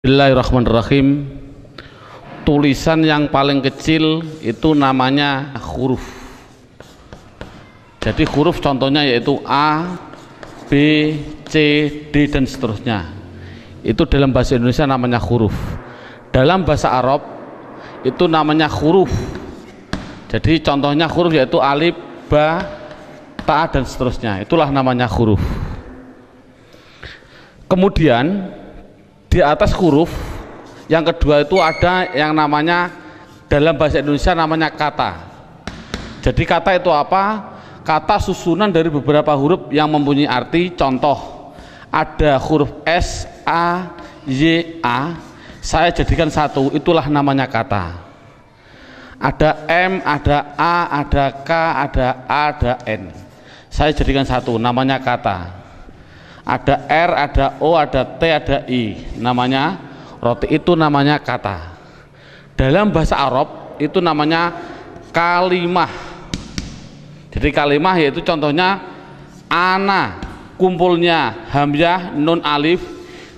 Bismillahirrahmanirrahim. Tulisan yang paling kecil itu namanya huruf. Jadi huruf contohnya yaitu A, B, C, D dan seterusnya. Itu dalam bahasa Indonesia namanya huruf. Dalam bahasa Arab itu namanya huruf. Jadi contohnya huruf yaitu alif, ba, ta dan seterusnya. Itulah namanya huruf. Kemudian di atas huruf yang kedua itu ada yang namanya dalam bahasa Indonesia namanya kata. Jadi kata itu apa? Kata susunan dari beberapa huruf yang mempunyai arti. Contoh, ada huruf S, A, Y, A, saya jadikan satu, itulah namanya kata. Ada M, ada A, ada K, ada A, ada N, saya jadikan satu, namanya kata. Ada R, ada O, ada T, ada I, namanya roti, itu namanya kata. Dalam bahasa Arab itu namanya kalimah. Jadi kalimah yaitu contohnya ana, kumpulnya hamzah, nun, alif,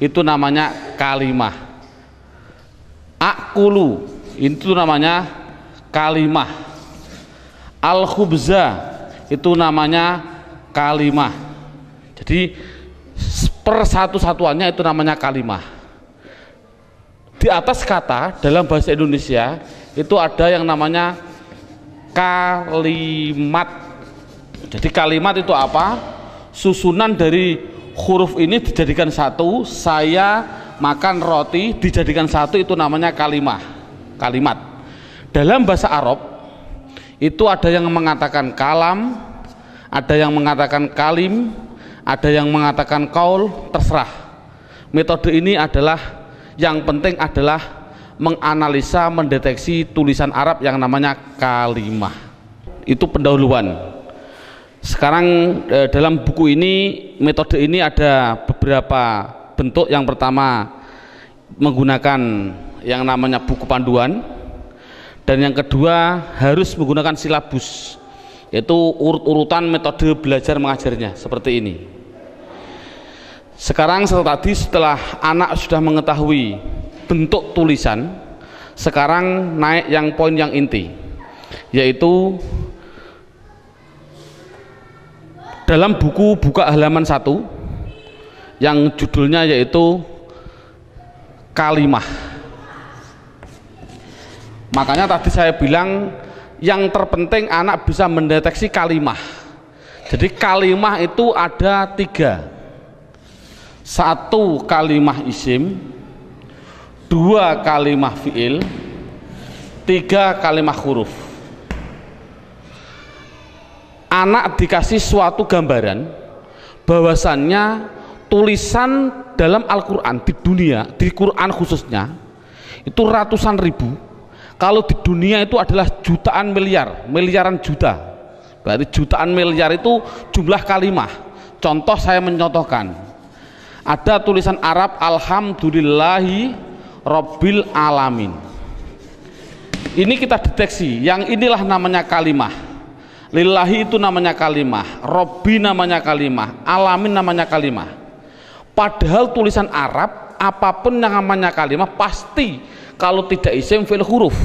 itu namanya kalimah. Akulu, itu namanya kalimah. Al-khubza, itu namanya kalimah. Jadi per satu-satuannya itu namanya kalimah. Di atas kata dalam bahasa Indonesia itu ada yang namanya kalimat. Jadi kalimat itu apa? Susunan dari huruf ini dijadikan satu. Saya makan roti dijadikan satu, itu namanya kalimah, kalimat. Dalam bahasa Arab itu ada yang mengatakan kalam, ada yang mengatakan kalim, ada yang mengatakan kaul, terserah. Metode ini adalah yang penting adalah menganalisa, mendeteksi tulisan Arab yang namanya kalimah. Itu pendahuluan. Sekarang dalam buku ini, metode ini ada beberapa bentuk. Yang pertama menggunakan yang namanya buku panduan, dan yang kedua harus menggunakan silabus, yaitu urut-urutan metode belajar mengajarnya seperti ini. Sekarang setelah anak sudah mengetahui bentuk tulisan, sekarang naik yang poin yang inti, yaitu dalam buku buka halaman 1 yang judulnya yaitu kalimah. Makanya tadi saya bilang yang terpenting anak bisa mendeteksi kalimah. Jadi kalimah itu ada 3. 1 kalimah isim, 2 kalimah fiil, 3 kalimah huruf. Anak dikasih suatu gambaran bahwasannya tulisan dalam Al-Quran di dunia, di Quran khususnya itu ratusan ribu. Kalau di dunia itu adalah jutaan miliar, miliaran juta. Berarti jutaan miliar itu jumlah kalimah. Contoh, saya mencontohkan, ada tulisan Arab alhamdulillahi rabbil alamin. Ini kita deteksi, yang inilah namanya kalimah. Lillahi itu namanya kalimah, Robbi namanya kalimah, alamin namanya kalimah. Padahal tulisan Arab apapun yang namanya kalimah pasti kalau tidak isim fi'il huruf.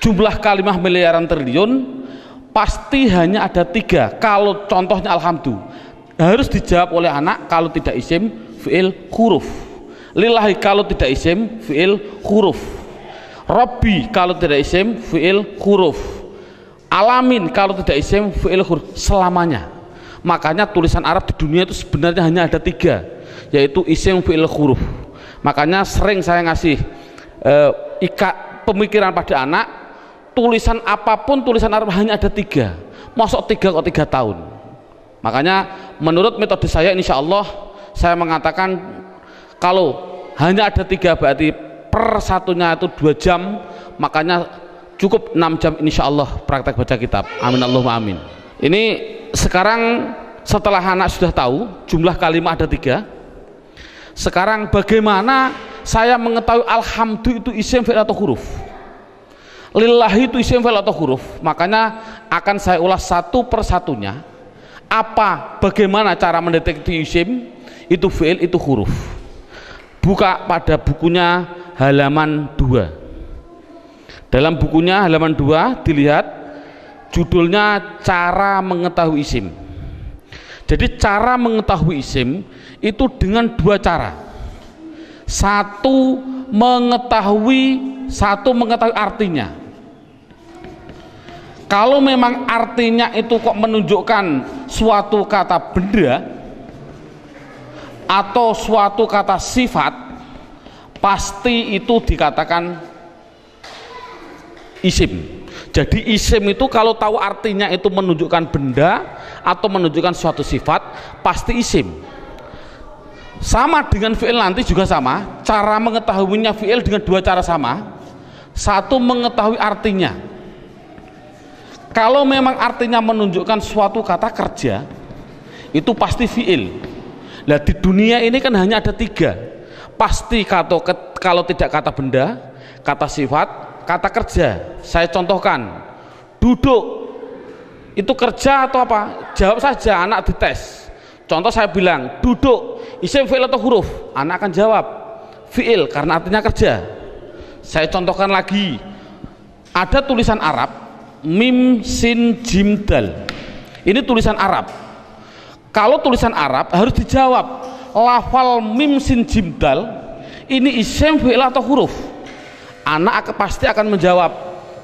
Jumlah kalimah miliaran triliun pasti hanya ada 3. Kalau contohnya alhamdulillah harus dijawab oleh anak kalau tidak isim fi'il huruf. Lillahi kalau tidak isim fi'il huruf. Robbi kalau tidak isim fi'il huruf. Alamin kalau tidak isim fi'il huruf, selamanya. Makanya tulisan Arab di dunia itu sebenarnya hanya ada 3, yaitu isim fi'il huruf. Makanya sering saya ngasih pemikiran pada anak, tulisan apapun tulisan Arab hanya ada 3. Masuk 3 kok 3 tahun. Makanya menurut metode saya, insya Allah saya mengatakan kalau hanya ada 3 berarti per satunya itu 2 jam, makanya cukup 6 jam insya Allah praktek baca kitab. Amin Allahumma amin. Ini sekarang setelah anak sudah tahu jumlah kalimat ada 3, sekarang bagaimana saya mengetahui alhamdulillah itu isim fi'il atau huruf, lillahi itu isim fi'il atau huruf? Makanya akan saya ulas satu persatunya. Bagaimana cara mendeteksi isim itu fi'il itu huruf. Buka pada bukunya halaman 2. Dalam bukunya halaman 2 dilihat judulnya cara mengetahui isim. Jadi cara mengetahui isim itu dengan 2 cara. Satu mengetahui artinya. Kalau memang artinya itu kok menunjukkan suatu kata benda atau suatu kata sifat, pasti itu dikatakan isim. Jadi isim itu kalau tahu artinya itu menunjukkan benda atau menunjukkan suatu sifat, pasti isim. Sama dengan fi'il nanti juga sama, cara mengetahuinya fi'il dengan 2 cara sama. Satu mengetahui artinya. Kalau memang artinya menunjukkan suatu kata kerja, itu pasti fi'il. Nah di dunia ini kan hanya ada 3, pasti kalau tidak kata benda, kata sifat, kata kerja. Saya contohkan, duduk itu kerja atau apa? Jawab saja, anak dites. Contoh saya bilang duduk, isim, fi'il atau huruf? Anak akan jawab fi'il karena artinya kerja. Saya contohkan lagi, ada tulisan Arab mim sin jim dal, ini tulisan Arab. Kalau tulisan Arab harus dijawab lafal mim sin jim dal ini isim, fi'il atau huruf? Anak pasti akan menjawab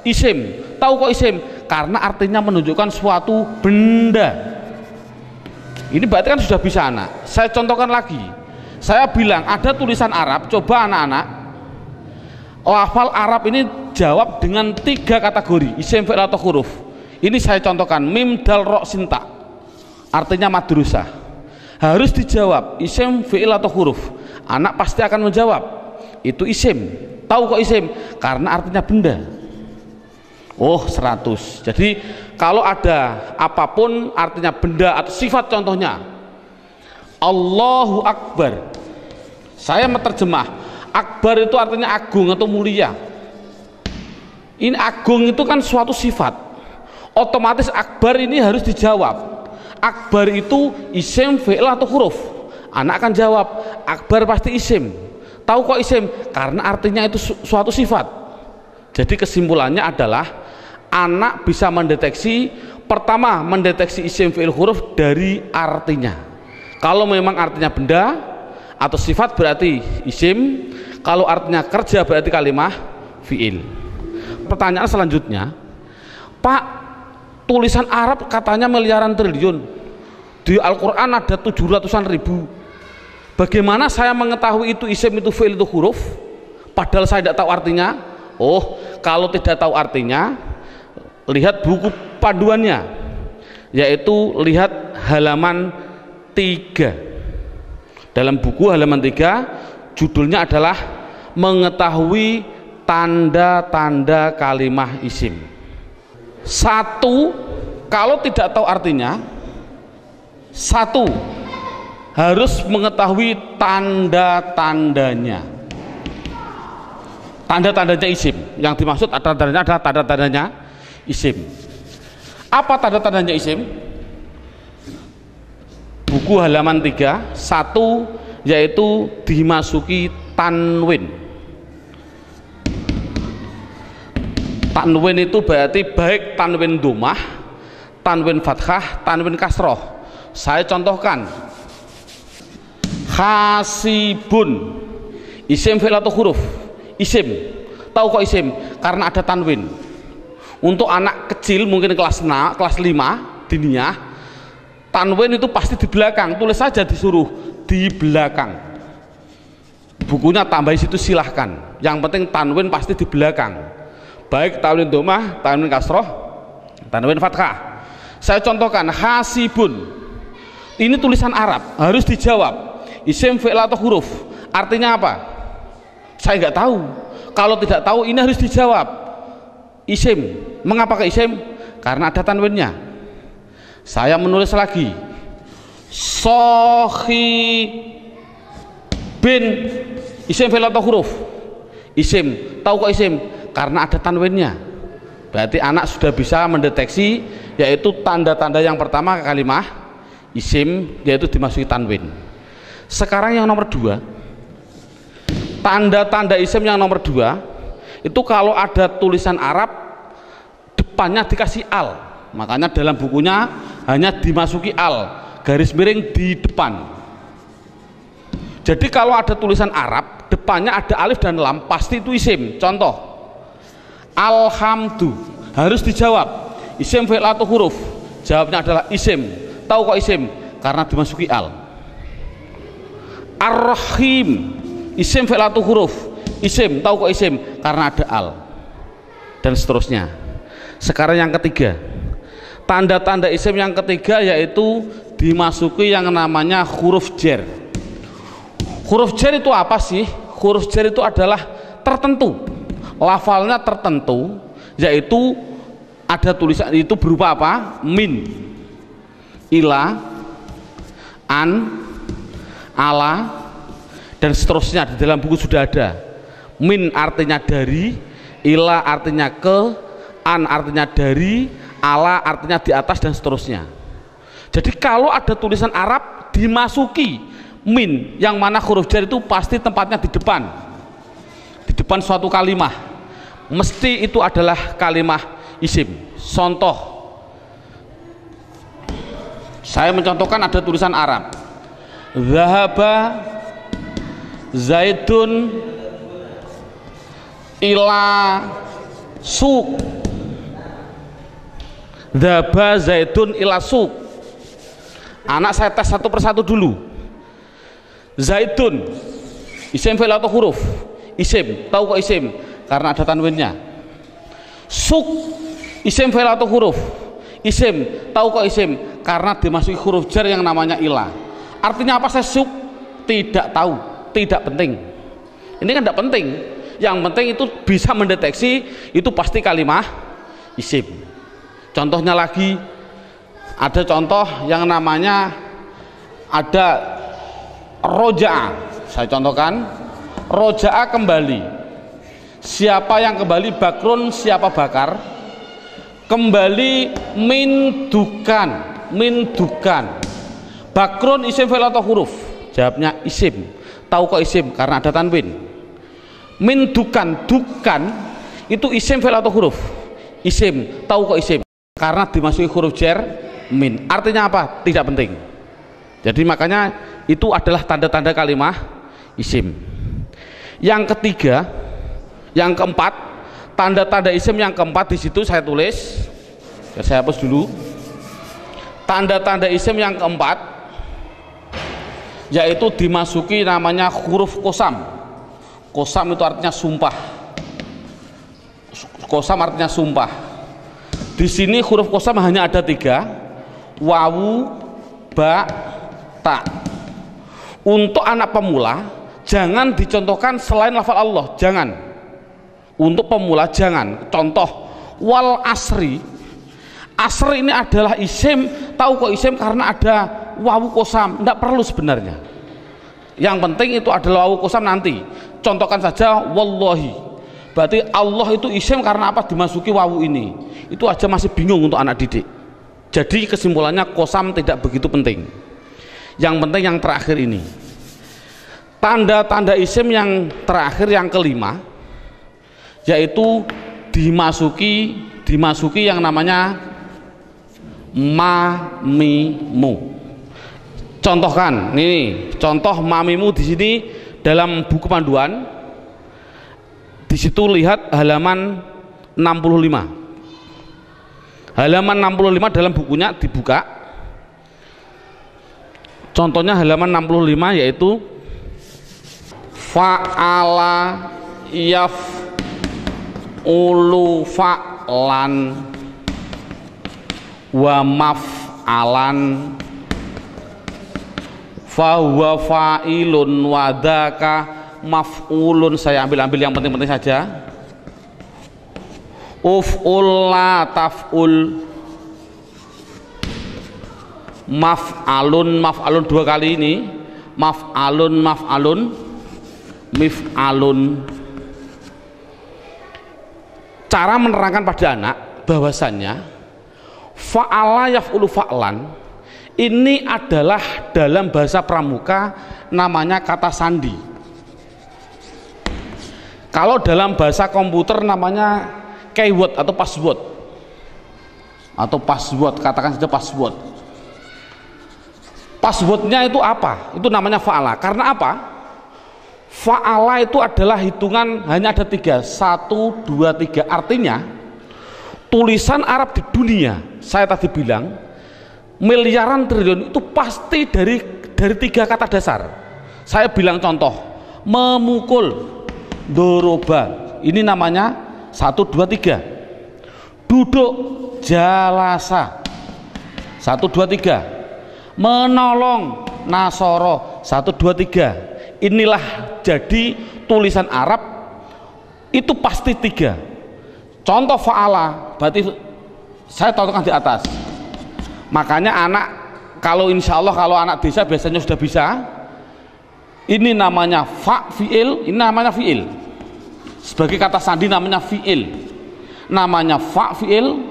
isim. Tahu kok isim? Karena artinya menunjukkan suatu benda. Ini berarti kan sudah bisa anak. Saya contohkan lagi, saya bilang ada tulisan Arab, coba anak-anak lafal Arab ini jawab dengan 3 kategori, isim, fi'il atau huruf. Ini saya contohkan, mim dal ro sinta, artinya madrusah. Harus dijawab isim, fi'il atau huruf. Anak pasti akan menjawab itu isim. Tahu kok isim? Karena artinya benda. Oh 100. Jadi kalau ada apapun artinya benda atau sifat, contohnya Allahu Akbar, saya menerjemah Akbar itu artinya agung atau mulia. Ini agung itu kan suatu sifat, otomatis Akbar ini harus dijawab. Akbar itu isim, fi'il atau huruf? Anak akan jawab Akbar pasti isim. Tahu kok isim? Karena artinya itu suatu sifat. Jadi kesimpulannya adalah anak bisa mendeteksi, pertama mendeteksi isim, fi'il, huruf dari artinya. Kalau memang artinya benda atau sifat berarti isim, kalau artinya kerja berarti kalimah fi'il. Pertanyaan selanjutnya, Pak, tulisan Arab katanya miliaran triliun, di Al-Quran ada 700-an ribu. Bagaimana saya mengetahui itu isim, itu fi'il, itu huruf, padahal saya tidak tahu artinya? Oh, kalau tidak tahu artinya, lihat buku panduannya, yaitu lihat halaman 3. Dalam buku halaman 3 judulnya adalah mengetahui tanda-tanda kalimah isim. 1, kalau tidak tahu artinya, 1 harus mengetahui tanda-tandanya. Tanda-tandanya isim. Yang dimaksud tanda-tandanya adalah tanda-tandanya isim. Apa tanda-tandanya isim? Buku halaman 3, 1 yaitu dimasuki tanwin. Tanwin itu berarti baik tanwin dhammah, tanwin fathah, tanwin kasroh. Saya contohkan, hasibun, isim, fi'il atau huruf? Isim. Tahu kok isim? Karena ada tanwin. Untuk anak kecil mungkin kelas 5 diniyah, tanwin itu pasti di belakang. Tulis saja, disuruh di belakang. Bukunya tambah situ silahkan. Yang penting tanwin pasti di belakang. Baik tanwin dhammah, tanwin kasroh, tanwin fathah. Saya contohkan, hasibun. Ini tulisan Arab, harus dijawab isim, fi'il atau huruf? Artinya apa? Saya nggak tahu. Kalau tidak tahu ini harus dijawab isim. Mengapa ke isim? Karena ada tanwinnya. Saya menulis lagi, sohi bin, isim, fi'il atau huruf? Isim. Tahu kok isim? Karena ada tanwinnya. Berarti anak sudah bisa mendeteksi, yaitu tanda-tanda yang pertama kalimah isim, yaitu dimasuki tanwin. Sekarang yang nomor 2, Tanda-tanda isim yang nomor 2 itu kalau ada tulisan Arab depannya dikasih al, makanya dalam bukunya hanya dimasuki al, garis miring di depan. Jadi kalau ada tulisan Arab depannya ada alif dan lam, pasti itu isim. Contoh, alhamdu, harus dijawab isim fi'il atau huruf. Jawabnya adalah isim. Tahu kok isim? Karena dimasuki al. Ar-Rahim, isim fi'il atau huruf. Isim. Tahu kok isim? Karena ada al. Dan seterusnya. Sekarang yang ketiga, tanda-tanda isim yang ketiga yaitu dimasuki yang namanya huruf jar. Huruf jar itu apa sih? Huruf jar itu adalah tertentu, lafalnya tertentu, yaitu ada tulisan itu berupa apa? Min, ila, an, ala, dan seterusnya. Di dalam buku sudah ada. Min artinya dari, ila artinya ke, an artinya dari, ala artinya di atas, dan seterusnya. Jadi kalau ada tulisan Arab dimasuki min, yang mana huruf jar itu pasti tempatnya di depan suatu kalimah, mesti itu adalah kalimah isim. Contoh, saya mencontohkan ada tulisan Arab, zahaba zaidun ila suq, zahaba zaidun ila suq. Anak saya tes satu persatu dulu. Zaidun isim fi'il atau huruf? Isim. Tahu kok isim? Karena ada tanwinnya. Suq isim fi'il atau huruf? Isim. Tahu kok isim? Karena dimasuki huruf jar yang namanya ila. Artinya apa saya suq? Tidak tahu, tidak penting. Ini kan tidak penting. Yang penting itu bisa mendeteksi itu pasti kalimah isim. Contohnya lagi, ada contoh yang namanya ada roja'a. Saya contohkan, roja'a kembali. Siapa yang kembali? Bakrun, siapa Bakar? Kembali min dukan, min dukan. Bakrun isim fi'il atau huruf? Jawabnya isim. Tahu kok isim? Karena ada tanwin. Min dukan, dukan itu isim fi'il atau huruf? Isim. Tahu kok isim? Karena dimasuki huruf jar min. Artinya apa? Tidak penting. Jadi makanya itu adalah tanda-tanda kalimah isim. Yang ketiga, yang keempat, tanda-tanda isim yang keempat di situ saya tulis. Saya hapus dulu. Tanda-tanda isim yang keempat yaitu dimasuki namanya huruf qasam. Qasam itu artinya sumpah. Qasam artinya sumpah. Di sini huruf qasam hanya ada 3, wawu, ba, ta. Untuk anak pemula jangan dicontohkan selain lafal Allah, jangan. Untuk pemula jangan. Contoh, wal asri. Asri ini adalah isim. Tahu kok isim? Karena ada wawu qasam. Tidak perlu sebenarnya. Yang penting itu adalah wawu qasam nanti. Contohkan saja wallahi. Berarti Allah itu isim karena apa? Dimasuki wawu ini. Itu aja masih bingung untuk anak didik. Jadi kesimpulannya qasam tidak begitu penting. Yang penting yang terakhir ini. Tanda-tanda isim yang terakhir yang kelima yaitu dimasuki yang namanya mamimu. Contohkan, ini contoh mamimu di sini dalam buku panduan. Di situ lihat halaman 65. Halaman 65 dalam bukunya dibuka. Contohnya halaman 65 yaitu fa'ala yaf'ulu fa'lan wa maf'alan fahuwa fa'ilun wa dzaka maf'ulun. Saya ambil yang penting-penting saja. Uf'ul la taf'ul, maf'alun 2 kali ini, maf'alun mif'alun. Cara menerangkan pada anak bahwasannya fa'ala yaf'ulu fa'lan ini adalah dalam bahasa pramuka namanya kata sandi. Kalau dalam bahasa komputer namanya keyword atau password, katakan saja password. Passwordnya itu apa? Itu namanya fa'ala. Karena apa? Fa'ala itu adalah hitungan hanya ada 3, 1, 2, 3. Artinya tulisan Arab di dunia, saya tadi bilang miliaran triliun, itu pasti dari 3 kata dasar. Saya bilang contoh, memukul, doroba, ini namanya 1, 2, 3. Duduk, jalasa, 1, 2, 3. Menolong, nasoro, 1, 2, 3. Inilah jadi tulisan Arab itu pasti 3. Contoh fa'ala, berarti saya contohkan di atas. Makanya anak, kalau insya Allah kalau anak desa biasanya sudah bisa. Ini namanya fa fi'il, ini namanya fi'il. Sebagai kata sandi namanya fi'il. Namanya fa fi'il,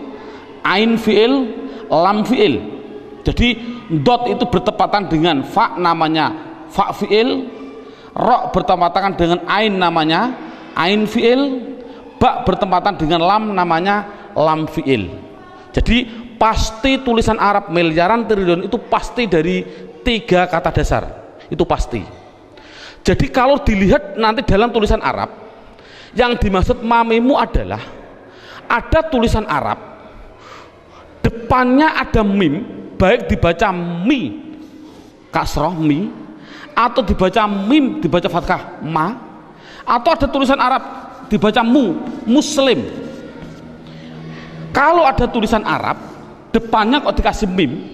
ain fi'il, lam fi'il. Jadi dot itu bertepatan dengan fa, namanya fa fi'il. Ro bertepatan dengan ain, namanya ain fi'il. Ba bertepatan dengan lam, namanya lam fi'il. Jadi pasti tulisan Arab miliaran triliun itu pasti dari 3 kata dasar, itu pasti. Jadi kalau dilihat nanti dalam tulisan Arab, yang dimaksud mamimu adalah ada tulisan Arab depannya ada mim, baik dibaca mi kasroh mi, atau dibaca mim dibaca fathah ma, atau ada tulisan Arab dibaca mu, muslim. Kalau ada tulisan Arab depannya kok dikasih mim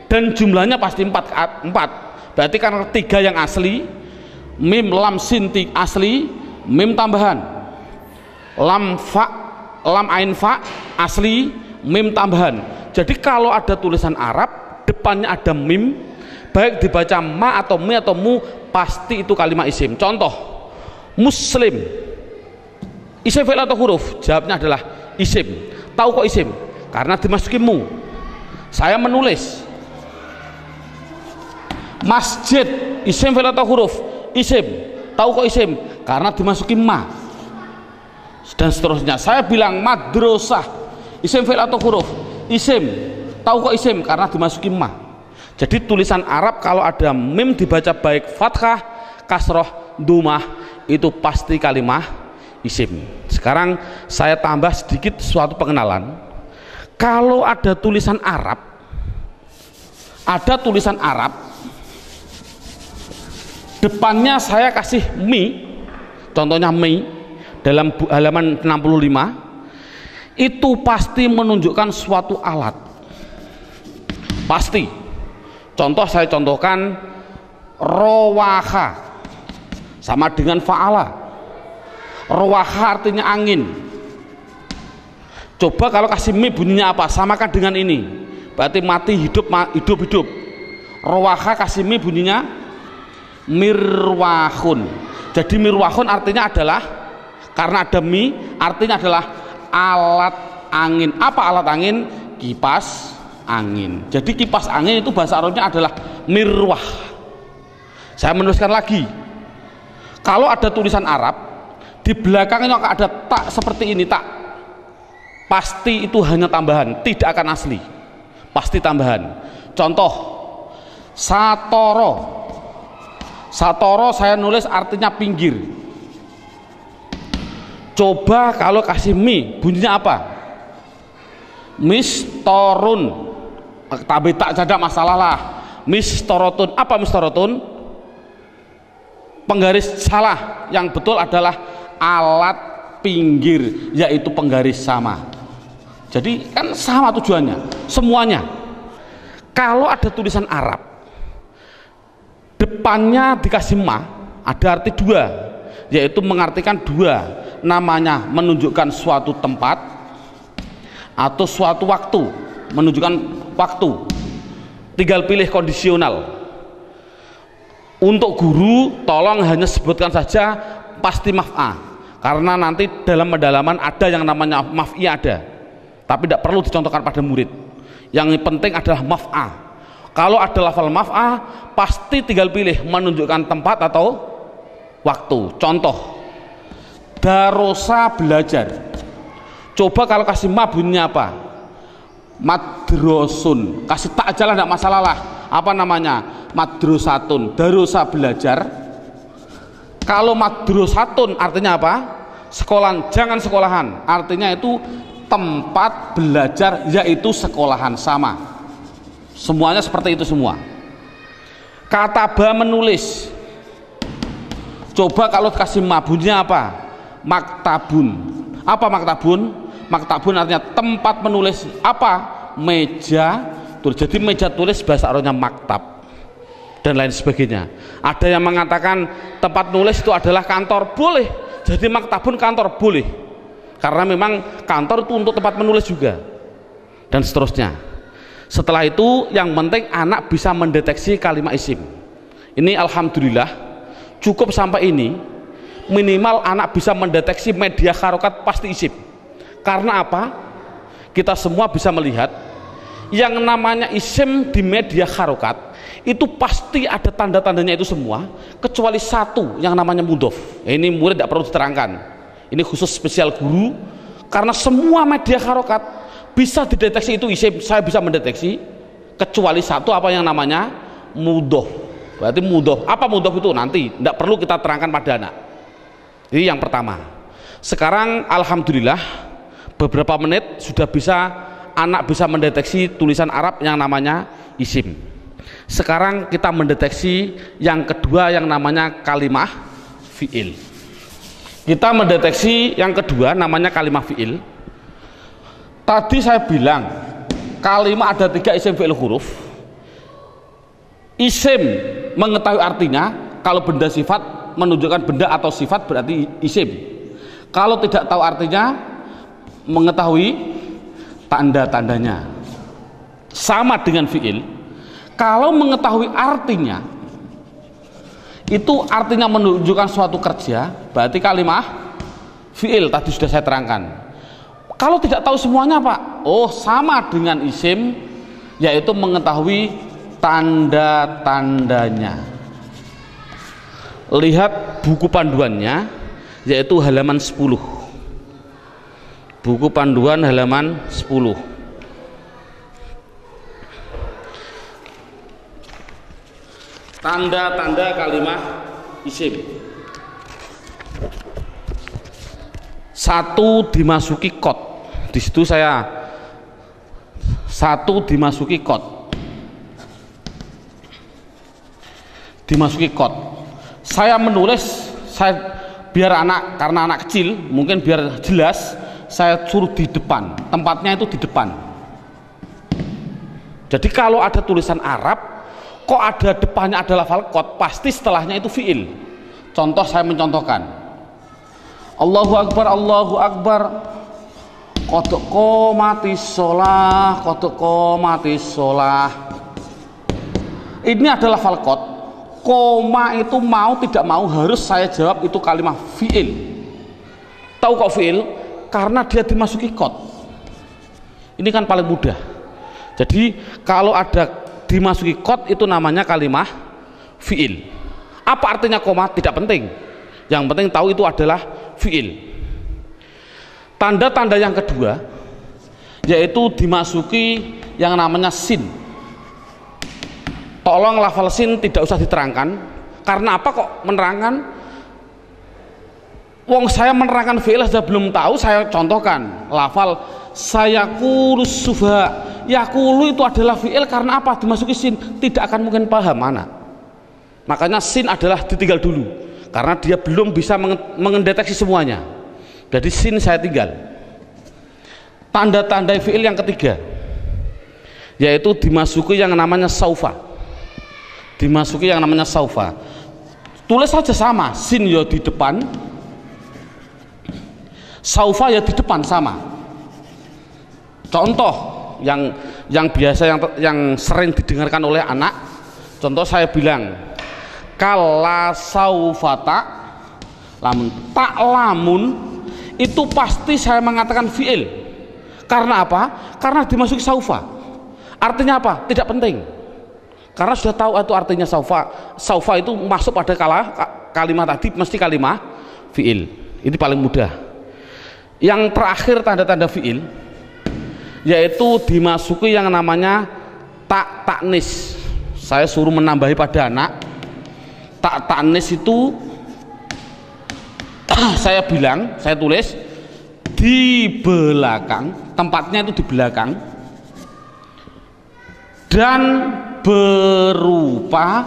dan jumlahnya pasti 4, berarti kan 3 yang asli, mim lam sin asli, mim tambahan, lam fa, lam ain fa asli, mim tambahan. Jadi kalau ada tulisan Arab depannya ada mim, baik dibaca ma atau mi atau mu, pasti itu kalimat isim. Contoh, muslim, isim fi'il atau huruf? Jawabnya adalah isim. Tahu kok isim? Karena dimasuki mu. Saya menulis. Masjid, isim fi'il atau huruf? Isim. Tahu kok isim? Karena dimasuki ma. Dan seterusnya. Saya bilang madrasah, isim fi'il atau huruf? Isim. Tahu kok isim? Karena dimasuki ma. Jadi tulisan Arab kalau ada mim dibaca baik fathah, kasroh, dumah, itu pasti kalimah isim. Sekarang saya tambah sedikit suatu pengenalan. Kalau ada tulisan Arab, depannya saya kasih mi, contohnya mi dalam halaman 65, itu pasti menunjukkan suatu alat, pasti. Contoh saya contohkan, rowaha sama dengan fa'ala. Rowaha artinya angin. Coba kalau kasih mi bunyinya apa? Samakan dengan ini, berarti mati hidup, hidup. Rowaha kasih mi bunyinya mirwahun. Jadi mirwahun artinya adalah, karena ada mi artinya adalah alat angin. Apa alat angin? Kipas angin. Jadi kipas angin itu bahasa Arabnya adalah mirwah. Saya menuliskan lagi, kalau ada tulisan Arab di belakangnya ada tak seperti ini, tak, pasti itu hanya tambahan, tidak akan asli, pasti tambahan. Contoh, satoro, satoro saya nulis artinya pinggir. Coba kalau kasih mi bunyinya apa? Mistorun. Tapi tak ada masalah lah. Mistorotun. Apa mistorotun? Penggaris salah. Yang betul adalah alat pinggir, yaitu penggaris sama. Jadi kan sama tujuannya, semuanya. Kalau ada tulisan Arab depannya dikasih ma, ada arti 2, yaitu mengartikan 2, namanya menunjukkan suatu tempat atau suatu waktu, menunjukkan waktu. Tinggal pilih kondisional. Untuk guru tolong hanya sebutkan saja pasti maf'a, karena nanti dalam pendalaman ada yang namanya maf'i ada, tapi tidak perlu dicontohkan pada murid. Yang penting adalah maf'a. Kalau ada lafal maf'a pasti tinggal pilih menunjukkan tempat atau waktu. Contoh, Darosa belajar. Coba kalau kasih ma bunyinya apa? Madrosun. Kasih tak aja lah, enggak masalah lah. Apa namanya? Madrosatun. Darosa belajar. Kalau madrosatun artinya apa? Sekolahan, jangan sekolahan. Artinya itu tempat belajar, yaitu sekolahan, sama. Semuanya seperti itu semua. Kataba menulis. Coba kalau kasih ma bunyinya apa? Maktabun. Apa maktabun? Maktabun artinya tempat menulis. Apa? Meja tulis. Jadi meja tulis bahasa Arabnya maktab dan lain sebagainya. Ada yang mengatakan tempat nulis itu adalah kantor, boleh. Jadi maktabun kantor, boleh, karena memang kantor itu untuk tempat menulis juga, dan seterusnya. Setelah itu yang penting anak bisa mendeteksi kalimat isim. Ini alhamdulillah cukup sampai ini. Minimal anak bisa mendeteksi media harokat pasti isim. Karena apa? Kita semua bisa melihat yang namanya isim di media harokat itu pasti ada tanda-tandanya itu semua, kecuali satu yang namanya mudhof. Ini murid tidak perlu diterangkan, ini khusus spesial guru, karena semua media harokat bisa dideteksi itu isim. Saya bisa mendeteksi kecuali satu, apa yang namanya mudhof. Berarti mudhof, apa mudhof itu nanti tidak perlu kita terangkan pada anak. Ini yang pertama. Sekarang alhamdulillah beberapa menit sudah bisa anak bisa mendeteksi tulisan Arab yang namanya isim. Sekarang kita mendeteksi yang kedua yang namanya kalimah fi'il. Kita mendeteksi yang kedua namanya kalimah fi'il. Tadi saya bilang kalimah ada 3 isim fi'il huruf. Isim mengetahui artinya, kalau benda sifat menunjukkan benda atau sifat berarti isim. Kalau tidak tahu artinya, mengetahui tanda-tandanya. Sama dengan fi'il. Kalau mengetahui artinya, itu artinya menunjukkan suatu kerja, berarti kalimah fi'il. Tadi sudah saya terangkan. Kalau tidak tahu semuanya Pak, oh sama dengan isim, yaitu mengetahui tanda-tandanya. Lihat buku panduannya, yaitu halaman 10. Buku panduan halaman 10. Tanda-tanda kalimah isim. 1 dimasuki kot. Di situ saya 1 dimasuki kot. Dimasuki kot. Saya menulis, biar anak, karena anak kecil mungkin biar jelas, saya suruh di depan. Tempatnya itu di depan. Jadi kalau ada tulisan Arab kok ada depannya adalah lafal kot, pasti setelahnya itu fi'il. Contoh, saya mencontohkan Allahu Akbar, Allahu Akbar, qad qomatis sholah, qad qomatis sholah. Ini adalah lafal kot. Koma itu mau tidak mau harus saya jawab itu kalimat fi'il. Tahu kok fi'il? Karena dia dimasuki kot. Ini kan paling mudah. Jadi kalau ada dimasuki kot itu namanya kalimah fi'il. Apa artinya koma? Tidak penting. Yang penting tahu itu adalah fi'il. Tanda-tanda yang kedua yaitu dimasuki yang namanya sin. Tolong lafal sin tidak usah diterangkan. Karena apa kok menerangkan? Wong saya menerangkan fi'il sudah belum tahu, saya contohkan lafal sayaqulu sufaha. Yaqulu itu adalah fi'il, karena apa? Dimasuki sin, tidak akan mungkin paham anak. Makanya sin adalah ditinggal dulu, karena dia belum bisa mendeteksi semuanya. Jadi sin saya tinggal. Tanda-tanda fi'il yang ketiga yaitu dimasuki yang namanya saufa. Dimasuki yang namanya saufa. Tulis saja sama, sin ya di depan, saufa ya di depan, sama. Contoh yang biasa yang sering didengarkan oleh anak, contoh saya bilang kala saufata lamun, tak lamun itu pasti saya mengatakan fi'il. Karena apa? Karena dimasuki saufa. Artinya apa? Tidak penting, karena sudah tahu itu artinya saufa. Saufa itu masuk pada kalimat tadi mesti kalimah fi'il. Ini paling mudah. Yang terakhir tanda-tanda fiil yaitu dimasuki yang namanya taknis. Saya suruh menambahi pada anak. Taknis itu saya bilang, saya tulis di belakang, tempatnya itu di belakang, dan berupa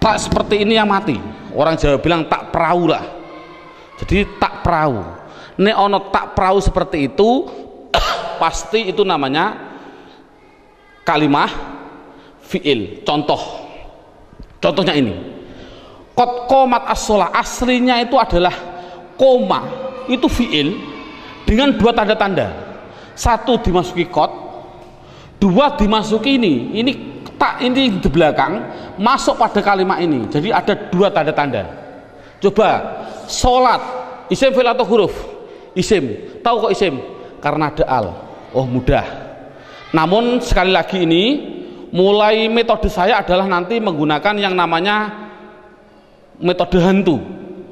tak seperti ini yang mati. Orang Jawa bilang tak perahu lah. Jadi tak perahu. Nek ono tak perahu seperti itu pasti itu namanya kalimah fiil. Contohnya ini. Qad qomat as-shalah, aslinya itu adalah koma, itu fiil dengan dua tanda-tanda. Satu dimasuki qad, dua dimasuki ini tak, ini di belakang masuk pada kalimat ini. Jadi ada dua tanda-tanda. Coba sholat, isim fi'il atau huruf? Isim. Tahu kok isim? Karena ada al. Oh mudah. Namun sekali lagi ini mulai metode saya adalah nanti menggunakan yang namanya metode hantu.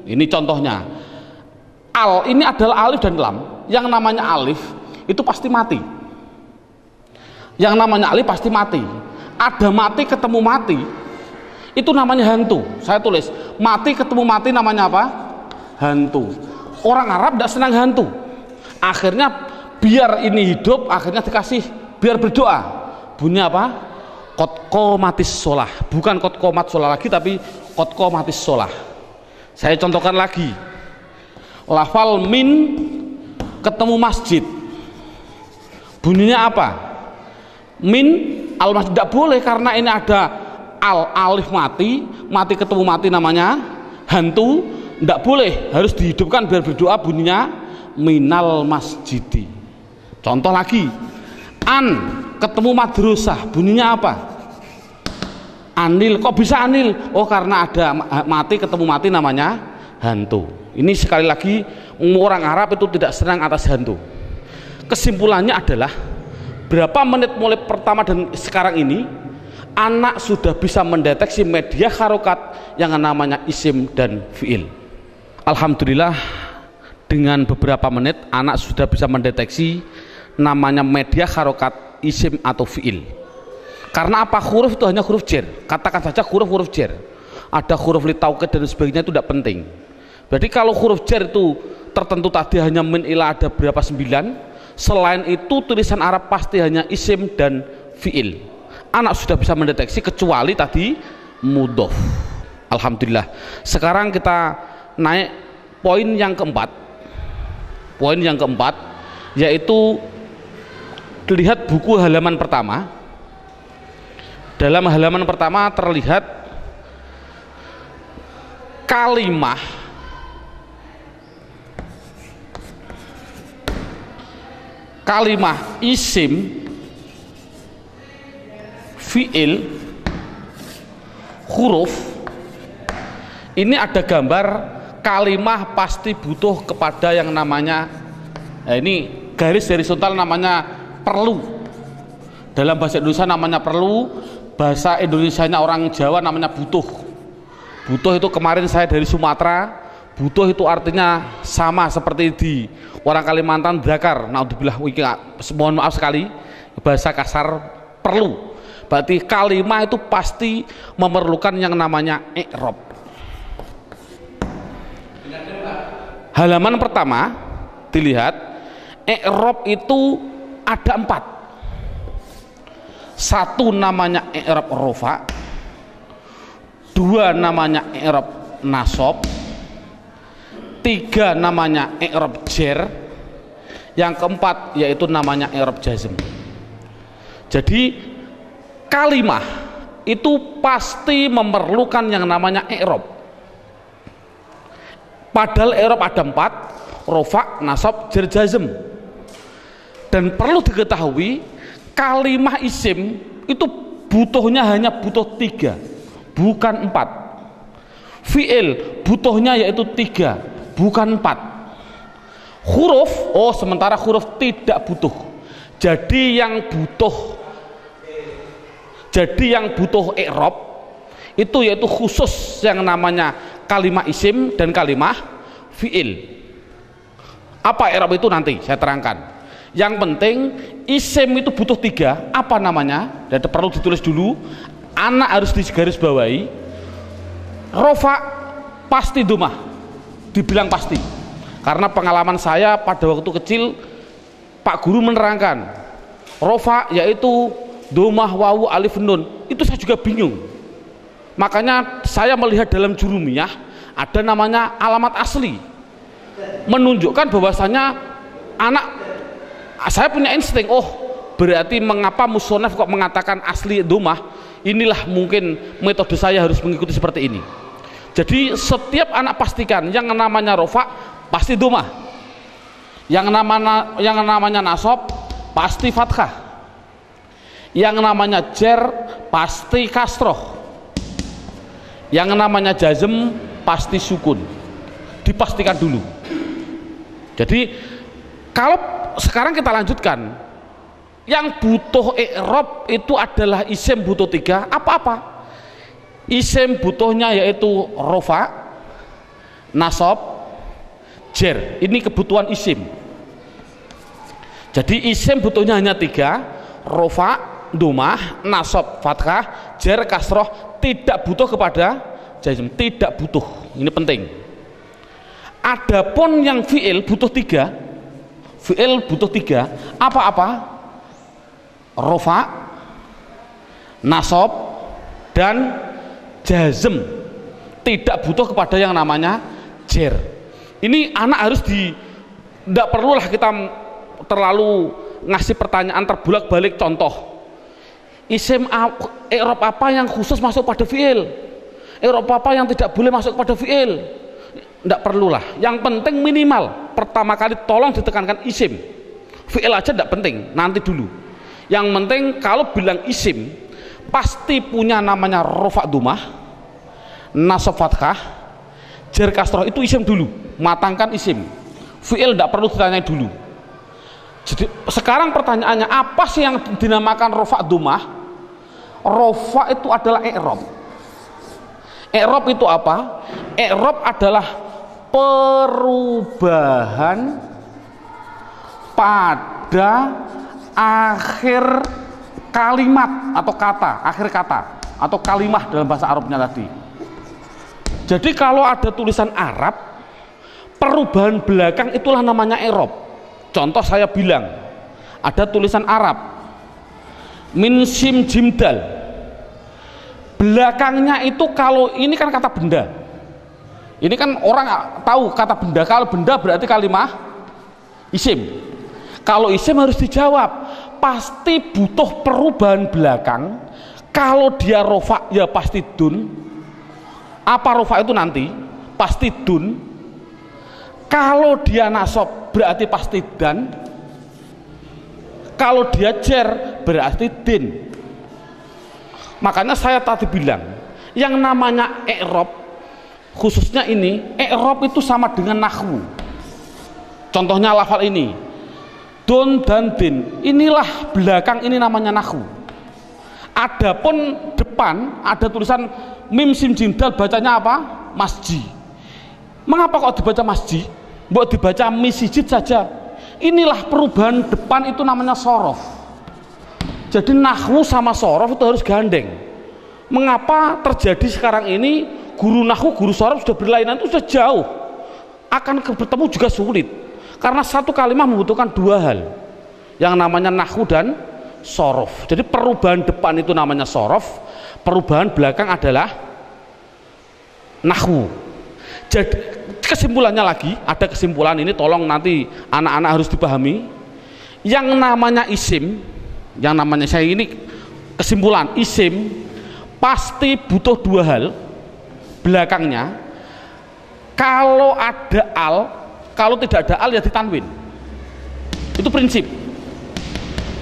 Ini contohnya. Al ini adalah alif dan lam. Yang namanya alif itu pasti mati. Yang namanya alif pasti mati. Ada mati ketemu mati, itu namanya hantu. Saya tulis mati ketemu mati namanya apa? Hantu. Orang Arab tidak senang hantu. Akhirnya biar ini hidup, akhirnya dikasih biar berdoa. Bunyi apa? Qad qomatis shalah. Bukan qad qomat shalah lagi, tapi qad qomatis shalah. Saya contohkan lagi. Lafal min ketemu masjid. Bunyinya apa? Min al masjid, tidak boleh karena ini ada alif mati ketemu mati namanya hantu, tidak boleh, harus dihidupkan biar berdoa, bunyinya minal masjidi. Contoh lagi, an ketemu madrasah, bunyinya apa? Anil. Kok bisa anil? Oh karena ada mati ketemu mati namanya hantu. Ini sekali lagi orang Arab itu tidak senang atas hantu. Kesimpulannya adalah berapa menit mulai pertama dan sekarang ini anak sudah bisa mendeteksi media harokat yang namanya isim dan fiil. Alhamdulillah dengan beberapa menit anak sudah bisa mendeteksi namanya media harokat isim atau fiil. Karena apa? Huruf itu hanya huruf jar. Katakan saja huruf jar. Ada huruf li taukid dan sebagainya, itu tidak penting. Berarti kalau huruf jar itu tertentu tadi hanya min ila ada berapa 9. Selain itu tulisan Arab pasti hanya isim dan fiil. Anak sudah bisa mendeteksi kecuali tadi mudhof. Alhamdulillah. Sekarang kita naik poin yang keempat. Poin yang keempat yaitu lihat buku halaman pertama. Dalam halaman pertama terlihat kalimah isim, fiil, huruf. Ini ada gambar kalimah pasti butuh kepada yang namanya ini garis horizontal namanya perlu. Dalam bahasa Indonesia namanya perlu, bahasa Indonesianya orang Jawa namanya butuh. Butuh itu kemarin saya dari Sumatera, butuh itu artinya sama seperti di orang Kalimantan dakar. Naudzubillah, mohon maaf sekali bahasa kasar perlu. Berarti kalimah itu pasti memerlukan yang namanya i'rab. Halaman pertama dilihat i'rab itu ada 4. Satu namanya i'rab rofa, 2 namanya i'rab nasab, 3 namanya i'rab jar, yang keempat yaitu namanya i'rab jazm. Jadi kalimah itu pasti memerlukan yang namanya i'rab. Padahal i'rab ada 4, rofa, nasab, jar, jazm. Dan perlu diketahui kalimah isim itu butuhnya hanya butuh 3, bukan 4. Fiil butuhnya yaitu 3, bukan 4. Huruf, oh sementara huruf tidak butuh. Jadi yang butuh i'rab itu yaitu khusus yang namanya kalimah isim dan kalimah fi'il. Apa i'rab itu nanti saya terangkan. Yang penting isim itu butuh 3. Apa namanya? Dan perlu ditulis dulu. Anak harus digaris bawahi. Rofa pasti domah. Dibilang pasti. Karena pengalaman saya pada waktu kecil, Pak Guru menerangkan rofa yaitu domah, wawu, alif, nun. Itu saya juga bingung. Makanya saya melihat dalam jurumiyah ada namanya alamat asli, menunjukkan bahwasanya anak, saya punya insting, oh berarti mengapa musonaf kok mengatakan asli domah, inilah mungkin metode saya harus mengikuti seperti ini. Jadi setiap anak pastikan yang namanya rofa pasti domah, yang namanya nasab pasti fathah, yang namanya jer pasti kasroh, yang namanya jazm pasti sukun. Dipastikan dulu. Jadi kalau sekarang kita lanjutkan, yang butuh i'rab itu adalah isim butuh 3. Apa-apa? Isim butuhnya yaitu rofa, nasab, jer. Ini kebutuhan isim. Jadi isim butuhnya hanya 3, rofa, domah, nasab, fathah, jer, kasroh. Tidak butuh kepada jazm, tidak butuh. Ini penting. Adapun yang fi'il butuh 3. Fi'il butuh 3. Apa-apa? Rofa, nasab, dan jazm. Tidak butuh kepada yang namanya jer. Ini anak harus tidak perlulah kita terlalu ngasih pertanyaan terbulak-balik. Contoh, isim i'rab apa yang khusus masuk pada fi'il, i'rab apa yang tidak boleh masuk pada fi'il. Tidak perlulah. Yang penting minimal pertama kali tolong ditekankan isim. Fi'il aja tidak penting, nanti dulu. Yang penting kalau bilang isim pasti punya namanya rofa domah, nasab fathah, jer kasroh. Itu isim dulu, matangkan isim. Fi'il tidak perlu ditanya dulu. Jadi sekarang pertanyaannya, apa sih yang dinamakan rofa domah? Rofa itu adalah i'rab. I'rab itu apa? I'rab adalah perubahan pada akhir kalimat atau kata, akhir kata atau kalimah dalam bahasa Arabnya tadi. Jadi kalau ada tulisan Arab, perubahan belakang itulah namanya i'rab. Contoh saya bilang, ada tulisan Arab min sim jim dal, belakangnya itu, kalau ini kan kata benda, ini kan orang tahu kata benda. Kalau benda berarti kalimah isim. Kalau isim harus dijawab, pasti butuh perubahan belakang. Kalau dia rofa ya pasti dun. Apa rofa itu nanti? Pasti dun. Kalau dia nasab berarti pasti dan. Kalau dia jer berarti din. Makanya saya tadi bilang, yang namanya i'rab, khususnya ini, i'rab itu sama dengan nahwu. Contohnya lafal ini, dun dan din. Inilah belakang, ini namanya nahwu. Adapun depan ada tulisan mim sim jim dal, bacanya apa? Masjid. Mengapa kok dibaca masjid? Buat dibaca misjid saja. Inilah perubahan depan, itu namanya sorof. Jadi nahwu sama sorof itu harus gandeng. Mengapa terjadi sekarang ini guru nahwu, guru sorof sudah berlainan, itu sudah jauh, akan bertemu juga sulit, karena satu kalimat membutuhkan 2 hal, yang namanya nahwu dan sorof. Jadi perubahan depan itu namanya sorof, perubahan belakang adalah nahwu. Jadi kesimpulannya lagi, ada kesimpulan ini, tolong nanti anak-anak harus dipahami. Yang namanya isim, yang namanya, saya ini kesimpulan, isim pasti butuh 2 hal belakangnya. Kalau ada al, kalau tidak ada al ya ditanwin. Itu prinsip.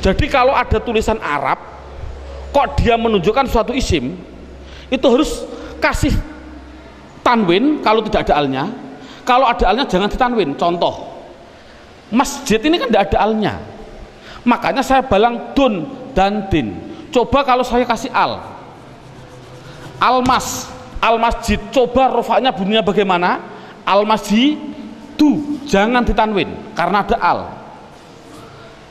Jadi kalau ada tulisan Arab kok dia menunjukkan suatu isim, itu harus kasih tanwin kalau tidak ada alnya. Kalau ada alnya jangan ditanwin. Contoh, masjid ini kan tidak ada alnya, makanya saya balang dun dan din. Coba kalau saya kasih al, almas, Al-masjid, coba rofaknya bunyinya bagaimana? Al-masjidu, jangan ditanwin karena ada al.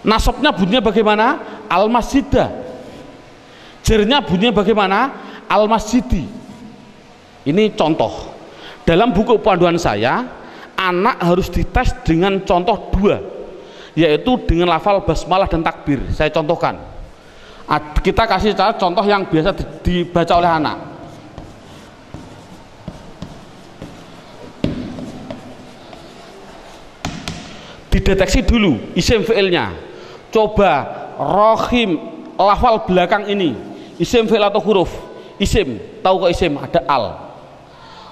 Nasabnya bunyinya bagaimana? Al-masjidah. Jernya bunyinya bagaimana? Al-masjidi. Ini contoh. Dalam buku panduan saya, anak harus dites dengan contoh 2, yaitu dengan lafal basmalah dan takbir. Saya contohkan. Kita kasih contoh yang biasa dibaca oleh anak. Dideteksi dulu isim fi'ilnya. Coba rohim, lafal belakang ini isim fi'il atau huruf? Isim, tahu kok isim? Ada al.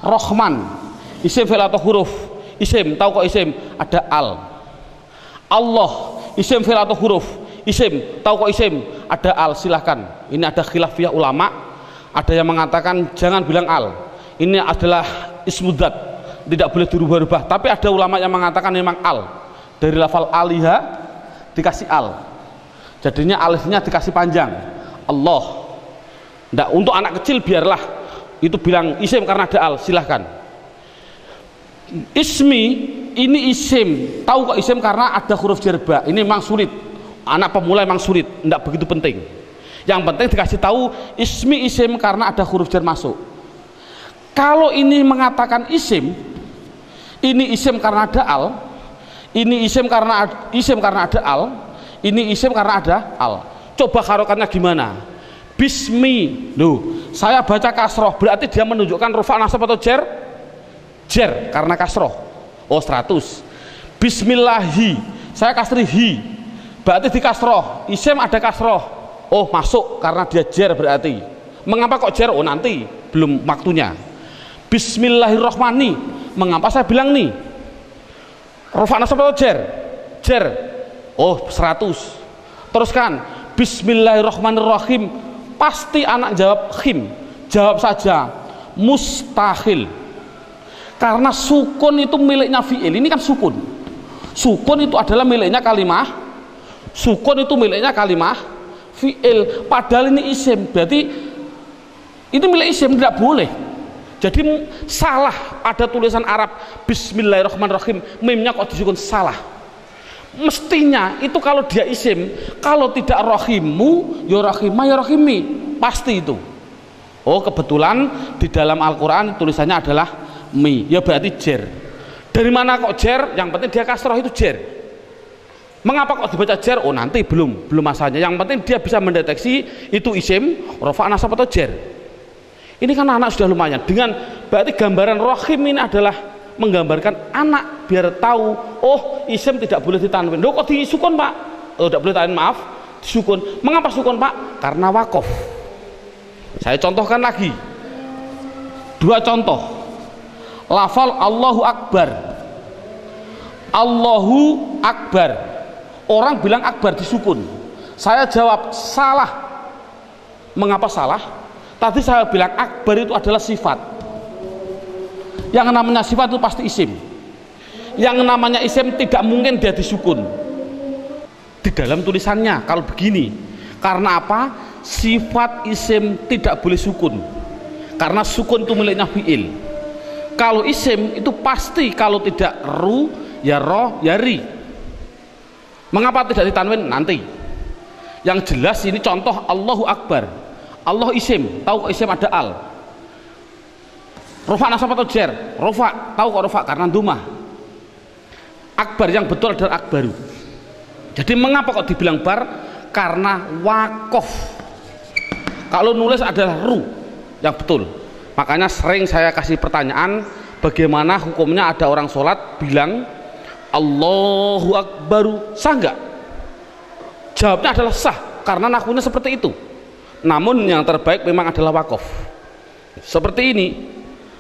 Rohman, isim fi'il atau huruf? Isim, tahu kok isim? Ada al. Allah, isim fi'il atau huruf? Isim, tahu kok isim? Ada al. Silahkan. Ini ada khilafiyah ulama. Ada yang mengatakan jangan bilang al. Ini adalah ismudzat, tidak boleh dirubah-rubah. Tapi ada ulama yang mengatakan memang al. Dari lafal aliha dikasih al, jadinya alifnya dikasih panjang. Allah. Nggak, untuk anak kecil biarlah itu bilang isim karena ada al, silahkan. Ismi, ini isim, tahu kok isim karena ada huruf jerba. Ini memang sulit, anak pemula memang sulit, nggak begitu penting. Yang penting dikasih tahu ismi isim karena ada huruf jar masuk. Kalau ini mengatakan isim, ini isim karena ada al, ini isim karena ada al, ini isim karena ada al. Coba harokannya gimana? Bismi, loh, saya baca kasroh, berarti dia menunjukkan rufa nasab atau jer? Jer, karena kasroh. Oh 100. Bismillahi, saya kasri hi, berarti di kasroh. Isim ada kasroh. Oh masuk karena dia jer berarti. Mengapa kok jer? Oh nanti, belum waktunya. Bismillahirrohmani, mengapa saya bilang nih? Rufa nasab atau jer? Jer. Oh 100. Teruskan Bismillahirrahmanirrahim, pasti anak jawab khim. Jawab saja mustahil, karena sukun itu miliknya fi'il. Ini kan sukun. Sukun itu adalah miliknya kalimah. Sukun itu miliknya kalimah fi'il. Padahal ini isim, berarti ini milik isim, tidak boleh. Jadi salah ada tulisan Arab Bismillahirrahmanirrahim, mimnya kok disukun, salah. Mestinya itu kalau dia isim, kalau tidak rohimu ya rohimah ya rohimi, pasti itu. Oh kebetulan di dalam Al-Quran tulisannya adalah mi, ya berarti jer. Dari mana kok jer? Yang penting dia kasroh itu jer. Mengapa kok dibaca jer? Oh nanti belum masanya. Yang penting dia bisa mendeteksi itu isim, rofa nasab atau jer. Ini kan anak sudah lumayan. Dengan berarti gambaran rohim ini adalah menggambarkan anak biar tahu, oh isim tidak boleh ditanwin. Loh kok disukun pak? Oh tidak boleh tanwin, maaf, disukun. Mengapa sukun pak? Karena wakof. Saya contohkan lagi 2 contoh. Lafal Allahu Akbar. Allahu Akbar, orang bilang akbar disukun. Saya jawab salah. Mengapa salah? Tadi saya bilang akbar itu adalah sifat. Yang namanya sifat itu pasti isim. Yang namanya isim tidak mungkin dia disukun. Di dalam tulisannya kalau begini. Karena apa? Sifat isim tidak boleh sukun. Karena sukun itu miliknya fi'il. Kalau isim itu pasti kalau tidak ru ya ro ya ri. Mengapa tidak ditanwin? Nanti. Yang jelas ini contoh Allahu Akbar. Allah isim, tahu kok isim ada al. Rofa nasab atau jer? Rofa, tahu kok rofa karena dumah. Akbar yang betul adalah akbaru. Jadi mengapa kok dibilang bar? Karena wakof. Kalau nulis adalah ru yang betul. Makanya sering saya kasih pertanyaan, bagaimana hukumnya ada orang sholat bilang Allahu Akbaru, sah nggak? Jawabnya adalah sah karena nakunya seperti itu. Namun yang terbaik memang adalah wakof. Seperti ini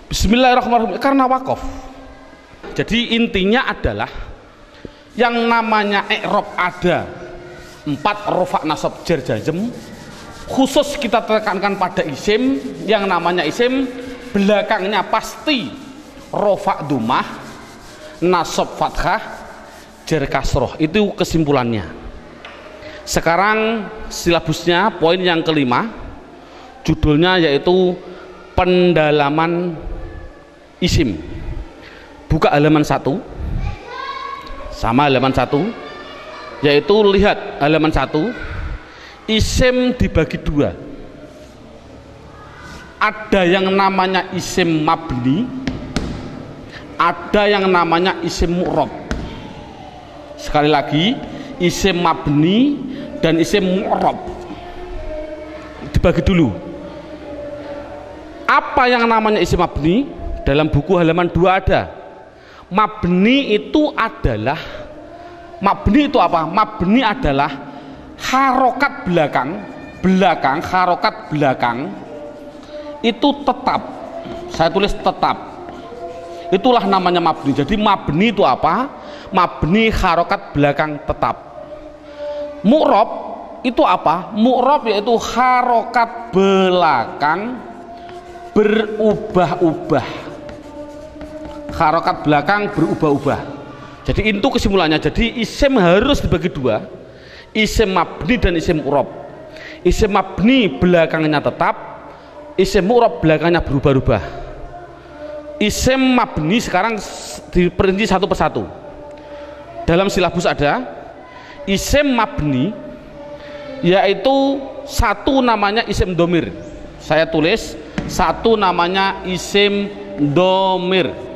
Bismillahirrahmanirrahim karena wakof. Jadi intinya adalah yang namanya i'rab ada 4 rofa nasab jar jazm. Khusus kita tekankan pada isim. Yang namanya isim belakangnya pasti rofa dumah, nasab fathah, jar kasroh. Itu kesimpulannya. Sekarang silabusnya poin yang kelima, judulnya yaitu pendalaman isim. Buka halaman 1 sama halaman 1, yaitu lihat halaman 1, isim dibagi 2. Ada yang namanya isim mabni, ada yang namanya isim mu'rab. Sekali lagi, isim mabni dan isim mu'rab dibagi dulu. Apa yang namanya isim mabni? Dalam buku halaman 2 ada. Mabni itu adalah, mabni itu apa? Mabni adalah harokat belakang, harokat belakang itu tetap. Saya tulis tetap. Itulah namanya mabni. Jadi mabni itu apa? Mabni harokat belakang tetap. Mu'rab itu apa? Mu'rab yaitu harokat belakang berubah-ubah. Harokat belakang berubah-ubah. Jadi itu kesimpulannya. Jadi isim harus dibagi 2, isim mabni dan isim mu'rab. Isim mabni belakangnya tetap, isim mu'rab belakangnya berubah-ubah. Isim mabni sekarang diperinci satu persatu. Dalam silabus ada isim mabni, yaitu satu namanya isim domir. Saya tulis satu namanya isim domir.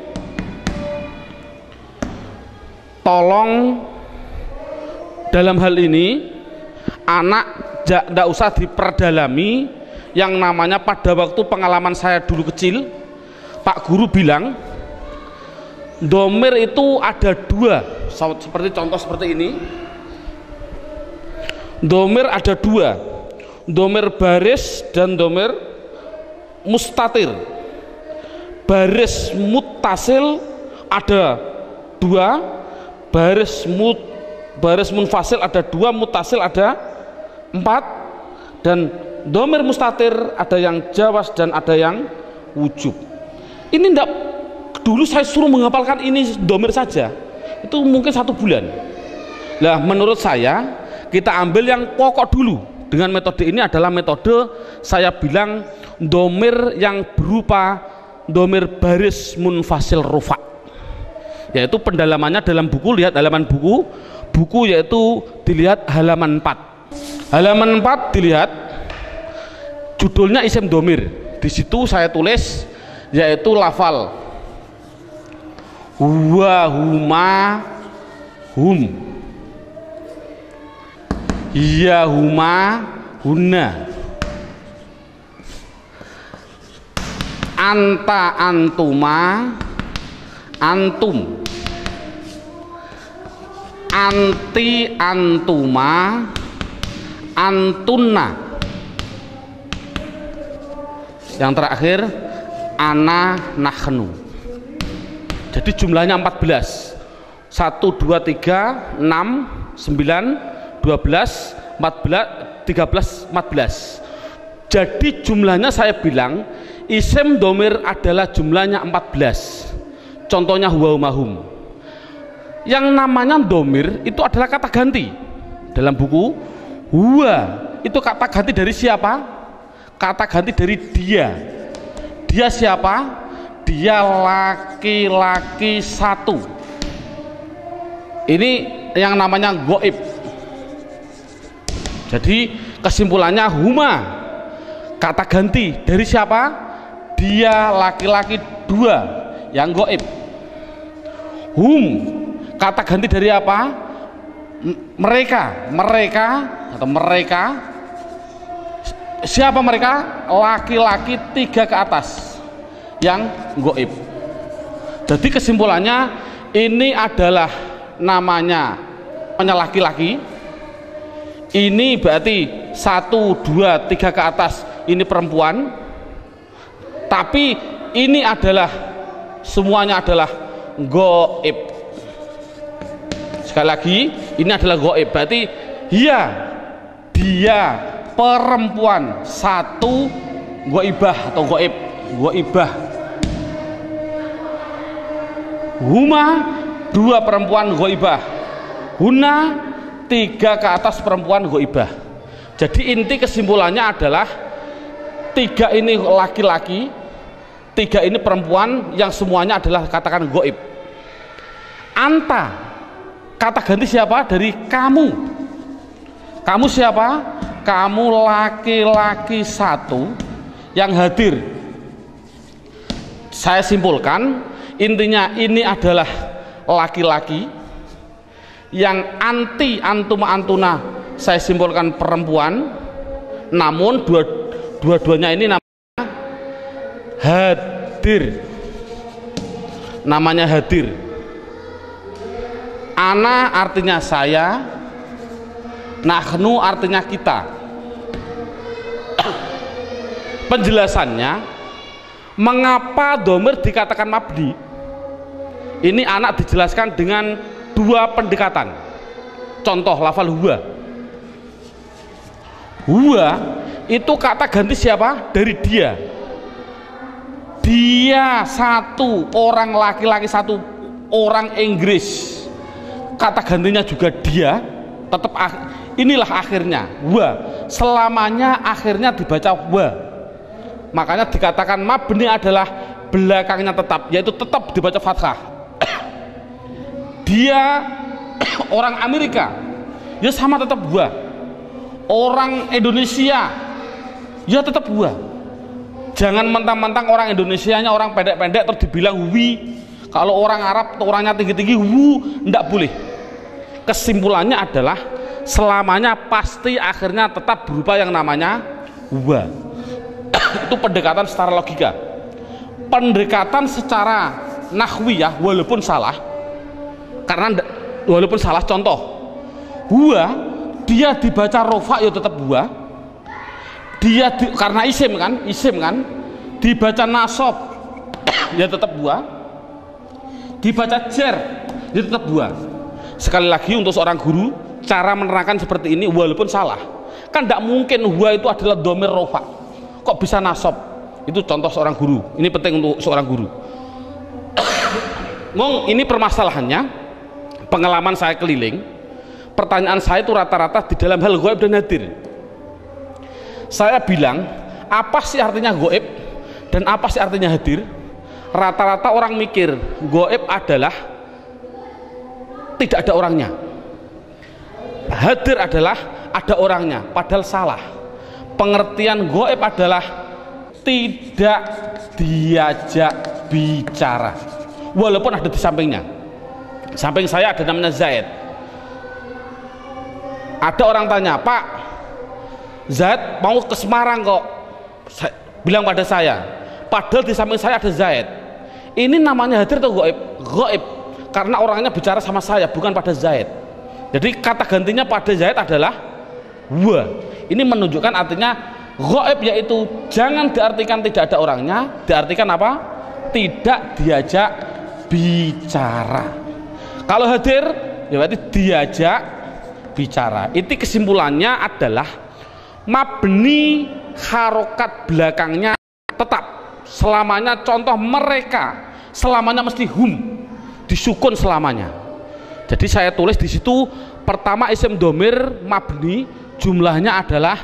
Tolong dalam hal ini anak tidak usah diperdalami. Yang namanya pada waktu pengalaman saya dulu kecil, Pak Guru bilang domir itu ada 2, seperti contoh seperti ini. Domir ada 2, domir baris dan domir mustatir. Baris muttasil ada 2, baris munfasil ada 2, muttasil ada 4, dan domir mustatir ada yang jawas dan ada yang wujub. Ini enggak, dulu saya suruh menghafalkan ini domir saja, itu mungkin 1 bulan. Nah, menurut saya kita ambil yang pokok dulu. Dengan metode ini adalah metode saya bilang domir yang berupa domir baris munfasil rufa, yaitu pendalamannya dalam buku. Lihat halaman buku yaitu dilihat halaman 4. Halaman 4 dilihat judulnya isim domir. Di situ saya tulis yaitu lafal huwa, huma, hum, iya, huma, hunna, anta, antuma, antum, anti, antuma, antunna. Yang terakhir ana, nahnu. Jadi jumlahnya 14. 1, 2, 3, 6, 9, 12, 14, 13, 14. Jadi jumlahnya saya bilang isim domir adalah jumlahnya 14. Contohnya huwa, hum. Yang namanya domir itu adalah kata ganti. Dalam buku huwa itu kata ganti dari siapa? Kata ganti dari dia. Dia siapa? Dia laki-laki 1. Ini yang namanya goib. Jadi kesimpulannya huma kata ganti dari siapa? Dia laki-laki 2 yang goib. Hum kata ganti dari apa? Mereka atau mereka. Siapa mereka? Laki-laki 3 ke atas yang goib. Jadi kesimpulannya ini adalah namanya laki-laki. Ini berarti 1, 2, 3 ke atas ini perempuan. Tapi ini adalah semuanya adalah goib. Sekali lagi ini adalah goib. Berarti dia perempuan 1 goibah atau goib, goibah. Huma 2 perempuan goibah, huna 3 ke atas perempuan goibah. Jadi inti kesimpulannya adalah 3 ini laki-laki, tiga ini perempuan yang semuanya adalah katakan goib. Anta, kata ganti siapa? Dari kamu. Kamu siapa? Kamu laki-laki satu yang hadir. Saya simpulkan, intinya ini adalah laki-laki yang anti antuma antuna, saya simpulkan perempuan, namun dua-duanya ini namanya hadir. Namanya hadir. Ana artinya saya, nahnu artinya kita. Penjelasannya, mengapa domir dikatakan mabni? Ini anak dijelaskan dengan dua pendekatan. Contoh lafal huwa. Huwa itu kata ganti siapa? Dari dia. Dia satu, orang laki-laki satu, orang Inggris. Kata gantinya juga dia. Tetap inilah akhirnya wa. Selamanya akhirnya dibaca wa. Makanya dikatakan mabni adalah belakangnya tetap, yaitu tetap dibaca fathah. Dia orang Amerika, ya sama tetap wa. Orang Indonesia, ya tetap wa. Jangan mentang-mentang orang Indonesianya orang pendek-pendek terus dibilang wi. Kalau orang Arab orangnya tinggi-tinggi wu, enggak boleh. Kesimpulannya adalah selamanya pasti akhirnya tetap berupa yang namanya wa. Itu pendekatan secara logika. Pendekatan secara nahwiyah walaupun salah, karena walaupun salah, contoh huwa dia dibaca rofa ya tetap huwa. Dia karena isim kan dibaca nasab ya tetap huwa. Dibaca jar ya tetap huwa. Sekali lagi untuk seorang guru, cara menerangkan seperti ini walaupun salah, kan tidak mungkin huwa itu adalah dhamir rofa, kok bisa nasab. Itu contoh seorang guru, ini penting untuk seorang guru. Ngomong ini permasalahannya, pengalaman saya keliling, pertanyaan saya itu rata-rata di dalam hal goib dan hadir. Saya bilang, apa sih artinya goib dan apa sih artinya hadir? Rata-rata orang mikir goib adalah tidak ada orangnya, hadir adalah ada orangnya, padahal salah. Pengertian goib adalah tidak diajak bicara walaupun ada di sampingnya. Samping saya ada namanya Zaid. Ada orang tanya, Pak Zaid mau ke Semarang kok, bilang pada saya, padahal di samping saya ada Zaid. Ini namanya hadir atau goib? Goib, karena orangnya bicara sama saya, bukan pada Zaid. Jadi kata gantinya pada Zaid adalah wa. Ini menunjukkan artinya goib, yaitu jangan diartikan tidak ada orangnya, diartikan apa? Tidak diajak bicara. Kalau hadir ya berarti diajak bicara. Itu kesimpulannya adalah mabni harokat belakangnya tetap selamanya. Contoh mereka selamanya mesti hum, disukun selamanya. Jadi saya tulis di situ pertama isim domir mabni jumlahnya adalah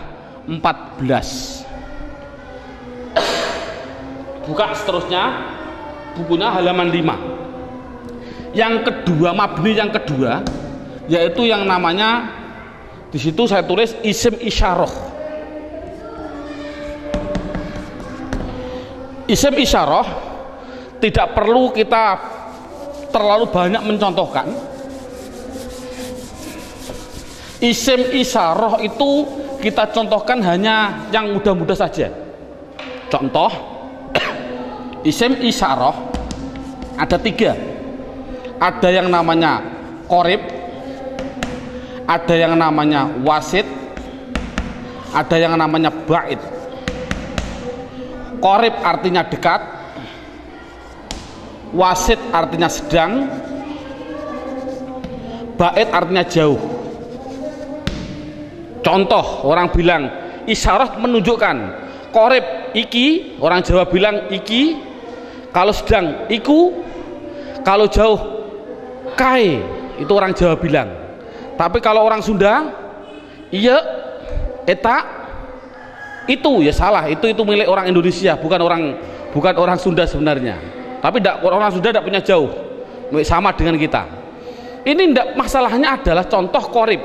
14. Buka seterusnya bukunya halaman 5. Yang kedua mabni yang kedua yaitu yang namanya di situ saya tulis isim isyarah. Isim isyarah tidak perlu kita terlalu banyak mencontohkan. Isim isyarah itu kita contohkan hanya yang mudah-mudah saja. Contoh isim isyarah ada 3. Ada yang namanya qorib, ada yang namanya wasit, ada yang namanya ba'id. Qorib artinya dekat, wasit artinya sedang, ba'id artinya jauh. Contoh orang bilang isyarat menunjukkan qorib iki, orang Jawa bilang iki, kalau sedang iku, kalau jauh kai, itu orang Jawa bilang. Tapi kalau orang Sunda iya eta itu ya salah, itu milik orang Indonesia, bukan bukan orang Sunda sebenarnya, tapi orang Sunda tidak punya jauh, sama dengan kita. Ini tidak, masalahnya adalah contoh korib.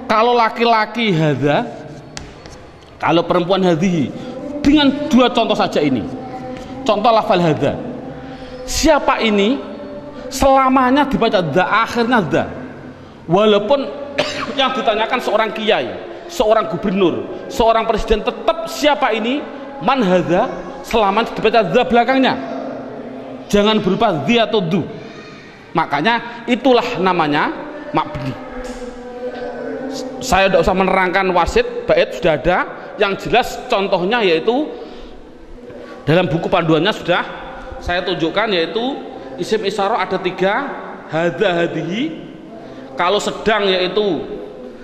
Kalau laki-laki hadza, kalau perempuan hadhihi, dengan dua contoh saja ini. Contoh lafal hadza, siapa ini selamanya dibaca dza, akhirnya dza, walaupun yang ditanyakan seorang kiai, seorang gubernur, seorang presiden, tetap siapa ini, man hadza, selamanya dibaca dza belakangnya, jangan berupa dzi atau du. Makanya itulah namanya mabni. Saya tidak usah menerangkan wasit, bait sudah ada. Yang jelas contohnya yaitu dalam buku panduannya sudah saya tunjukkan, yaitu isim isyarah ada 3, hadza hadhihi. Kalau sedang yaitu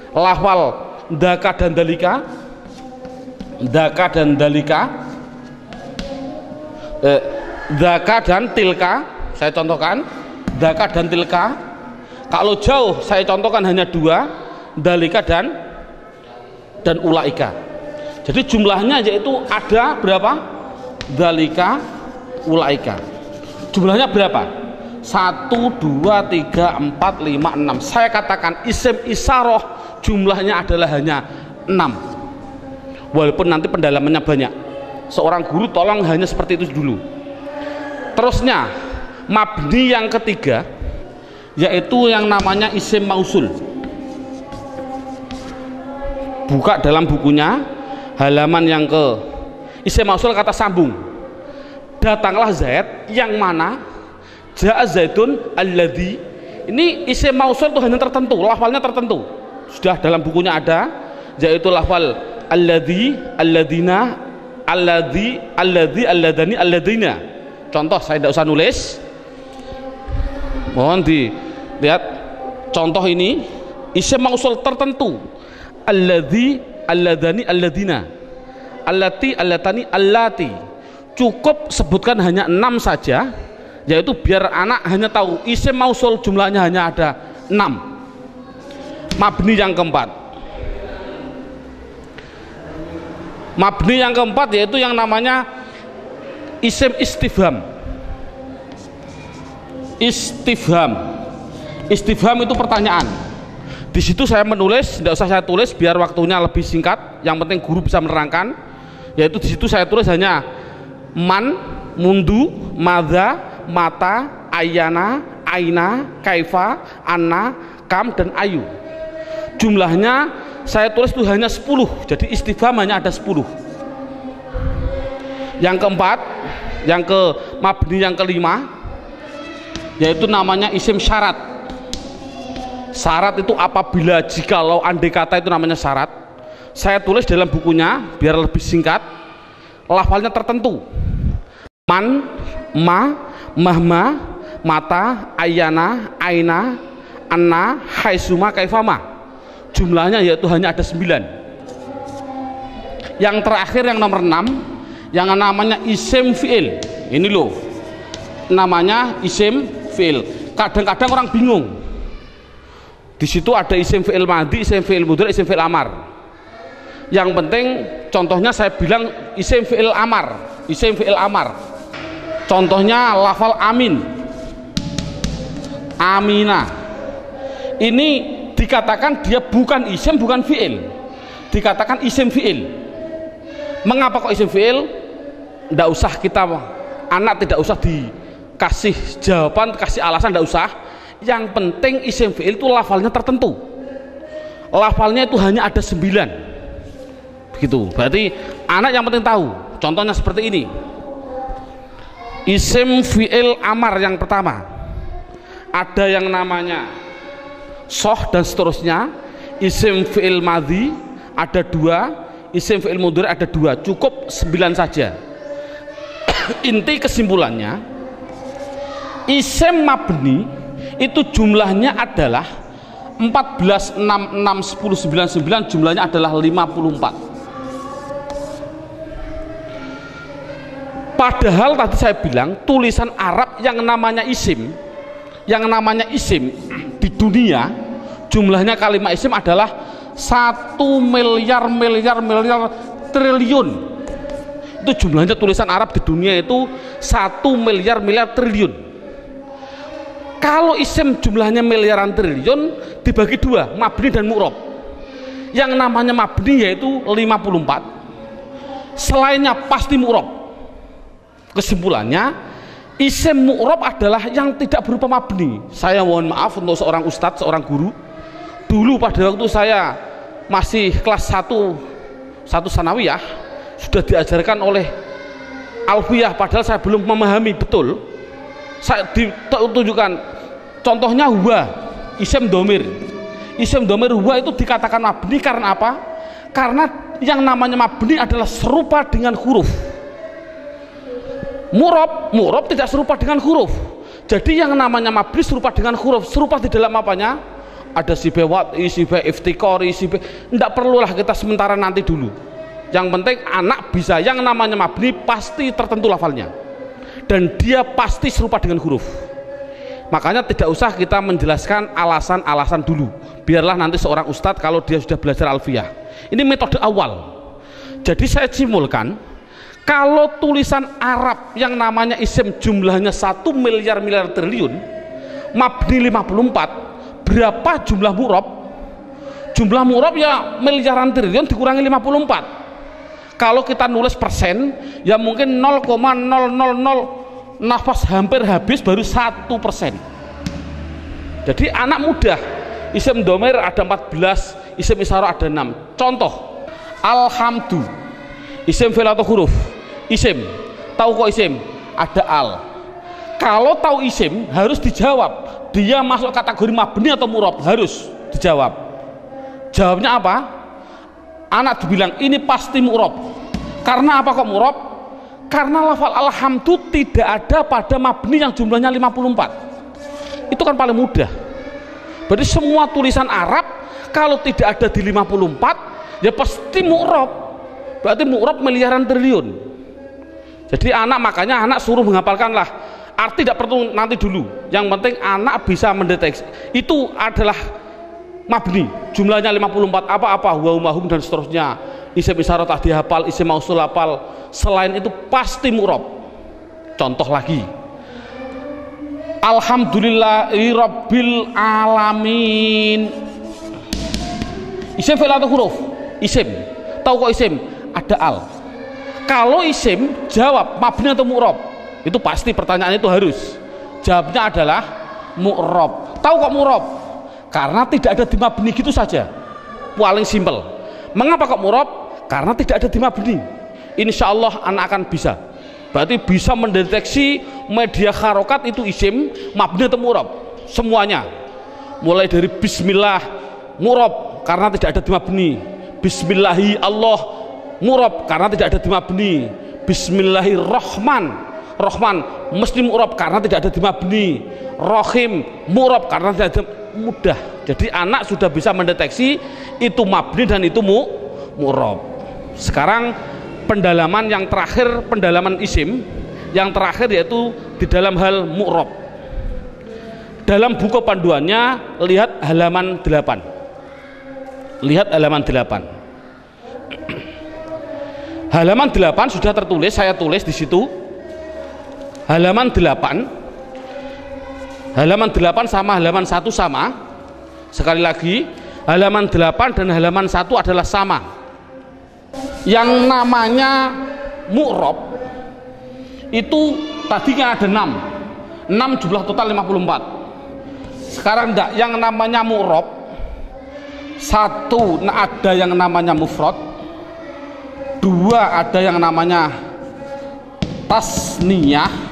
lafal daka dan dalika, daka dan dalika, daka dan tilka. Saya contohkan daka dan tilka. Kalau jauh saya contohkan hanya 2, dalika dan ulaika. Jadi jumlahnya yaitu ada berapa? Dalika, ulaika. Jumlahnya berapa? 1, 2, 3, 4, 5, 6. Saya katakan isim isyarah jumlahnya adalah hanya 6. Walaupun nanti pendalamannya banyak. Seorang guru tolong hanya seperti itu dulu. Terusnya mabni yang ketiga yaitu yang namanya isim mausul. Buka dalam bukunya halaman yang ke isim mausul, kata sambung. Datanglah Zaid yang mana ja'a Zaidun alladzi. Ini isim mausul itu hanya tertentu, lafalnya tertentu. Sudah dalam bukunya ada, yaitu lafal alladzi, alladzina, alladzi, alladani, alladina. Contoh saya tidak usah nulis, mohon dilihat contoh ini isim mausul tertentu, alladzi, alladani, alladina, allati, allatani, allati. Cukup sebutkan hanya 6 saja, yaitu biar anak hanya tahu isim mausul jumlahnya hanya ada 6. Mabni yang keempat, mabni yang keempat yaitu yang namanya isim istifham. Istifham, istifham itu pertanyaan. Di situ saya menulis, tidak usah saya tulis biar waktunya lebih singkat. Yang penting guru bisa menerangkan. Yaitu di situ saya tulis hanya man, mundu, madza, mata, ayana, aina, kaifa, anna, kam, dan ayu. Jumlahnya saya tulis itu hanya 10. Jadi istifham hanya ada 10. Yang keempat, yang ke mabni yang kelima, yaitu namanya isim syarat. Syarat itu apabila, jikalau, andai kata, itu namanya syarat. Saya tulis dalam bukunya biar lebih singkat. Lafalnya tertentu. Man, ma, mahma, mata, ayana, aina, anna, haisuma, kaifama. Jumlahnya yaitu hanya ada 9. Yang terakhir yang nomor 6, yang namanya isim fi'il. Ini loh namanya isim fi'il. Kadang-kadang orang bingung. Di situ ada isim fi'il madhi, isim fi'il mudhari, isim fi'il amar. Yang penting contohnya saya bilang isim fi'il amar, isim fi'il amar. Contohnya lafal amin, amina. Ini dikatakan dia bukan isim, bukan fi'il. Dikatakan isim fi'il. Mengapa kok isim fi'il? Tidak usah kita, anak tidak usah dikasih jawaban, kasih alasan, tidak usah. Yang penting isim fi'il itu lafalnya tertentu. Lafalnya itu hanya ada 9. Begitu. Berarti anak yang penting tahu. Contohnya seperti ini. Isim fi'il amar yang pertama. Ada yang namanya soh dan seterusnya. Isim fi'il madhi ada 2. Isim fi'il mudhari ada 2. Cukup 9 saja. Inti kesimpulannya, isim mabni itu jumlahnya adalah 14, 6, 6, 10, 9, 9, jumlahnya adalah 54. Padahal tadi saya bilang tulisan Arab yang namanya isim di dunia jumlahnya kalimat isim adalah 1 miliar triliun. Itu Itu jumlahnya tulisan Arab di dunia itu 1 miliar triliun. Kalau isim jumlahnya miliaran triliun dibagi dua, mabni dan mu'rob. Yang namanya mabni yaitu 54, selainnya pasti mu'rob. Kesimpulannya, isim mu'rob adalah yang tidak berupa mabni. Saya mohon maaf untuk seorang ustadz, seorang guru. Dulu pada waktu saya masih kelas 1 sanawiyah sudah diajarkan oleh alfiyah, padahal saya belum memahami betul. Saya ditunjukkan contohnya huwa, isim domir. Isim domir huwa itu dikatakan mabni karena apa? Karena yang namanya mabni adalah serupa dengan huruf. Mu'rob tidak serupa dengan huruf. Jadi yang namanya mabni serupa dengan huruf. Serupa di dalam apanya? Ada sibe wat'i, sibe iftikori, sibe. Tidak perlulah kita sementara, nanti dulu. Yang penting anak bisa, yang namanya mabni pasti tertentu lafalnya, dan dia pasti serupa dengan huruf. Makanya tidak usah kita menjelaskan alasan-alasan dulu. Biarlah nanti seorang ustadz kalau dia sudah belajar alfiyah. Ini metode awal. Jadi saya simpulkan, kalau tulisan Arab yang namanya isim jumlahnya 1 miliar triliun, mabni 54, berapa jumlah mu'rob? Jumlah mu'rob ya miliaran triliun dikurangi 54. Kalau kita nulis persen, ya mungkin 0,000 nafas hampir habis baru 1%. Jadi anak mudah. Isim domir ada 14, isim isyarah ada 6. Contoh, alhamdu, isim fi'il atau huruf? Isim. Tahu kok isim? Ada al. Kalau tahu isim harus dijawab, dia masuk kategori mabni atau mu'rob, harus dijawab. Jawabnya apa? Anak dibilang ini pasti mu'rob. Karena apa kok mu'rob? Karena lafal alhamdu tidak ada pada mabni yang jumlahnya 54. Itu kan paling mudah. Berarti semua tulisan Arab kalau tidak ada di 54 ya pasti mu'rob. Berarti mu'rob miliaran triliun. Jadi makanya anak suruh menghafalkanlah. Arti tidak perlu nanti dulu. Yang penting anak bisa mendeteksi. Itu adalah mabni, jumlahnya 54, apa-apa, wa dan seterusnya. Isim isyarah tak dihafal, isim mausul hafal. Selain itu pasti mu'rob. Contoh lagi, alhamdulillahi rabbil alamin. Isim fi'il atau huruf? Isim. Tahu kok isim? Ada al. Kalau isim, jawab mabni atau mu'rob? Itu pasti pertanyaan itu harus. Jawabnya adalah mu'rob. Tahu kok mu'rob? Karena tidak ada di mabni, gitu saja. Paling simpel. Mengapa kok mu'rob? Karena tidak ada di mabni. Insya Allah anak akan bisa. Berarti bisa mendeteksi media harokat itu isim, mabni atau mu'rob. Semuanya. Mulai dari bismillah, mu'rob karena tidak ada di mabni. Bismillahi Allah, mu'rob karena tidak ada di mabni. Bismillahirrahman, Rahman mesti mu'rob karena tidak ada di mabni. Rohim mu'rob karena tidak ada. Mudah. Jadi anak sudah bisa mendeteksi itu mabni dan itu mu'rob. Sekarang pendalaman yang terakhir, pendalaman isim yang terakhir yaitu di dalam hal mu'rob. Dalam buku panduannya lihat halaman 8. Lihat halaman 8. Halaman 8 sudah tertulis, saya tulis di situ. Halaman 8. Halaman 8 sama halaman 1 sama. Sekali lagi, halaman 8 dan halaman 1 adalah sama. Yang namanya mu'rob itu tadinya ada 6 jumlah total 54. Sekarang enggak, yang namanya mu'rob 1 ada yang namanya mufrad, 2 ada yang namanya tasniyah,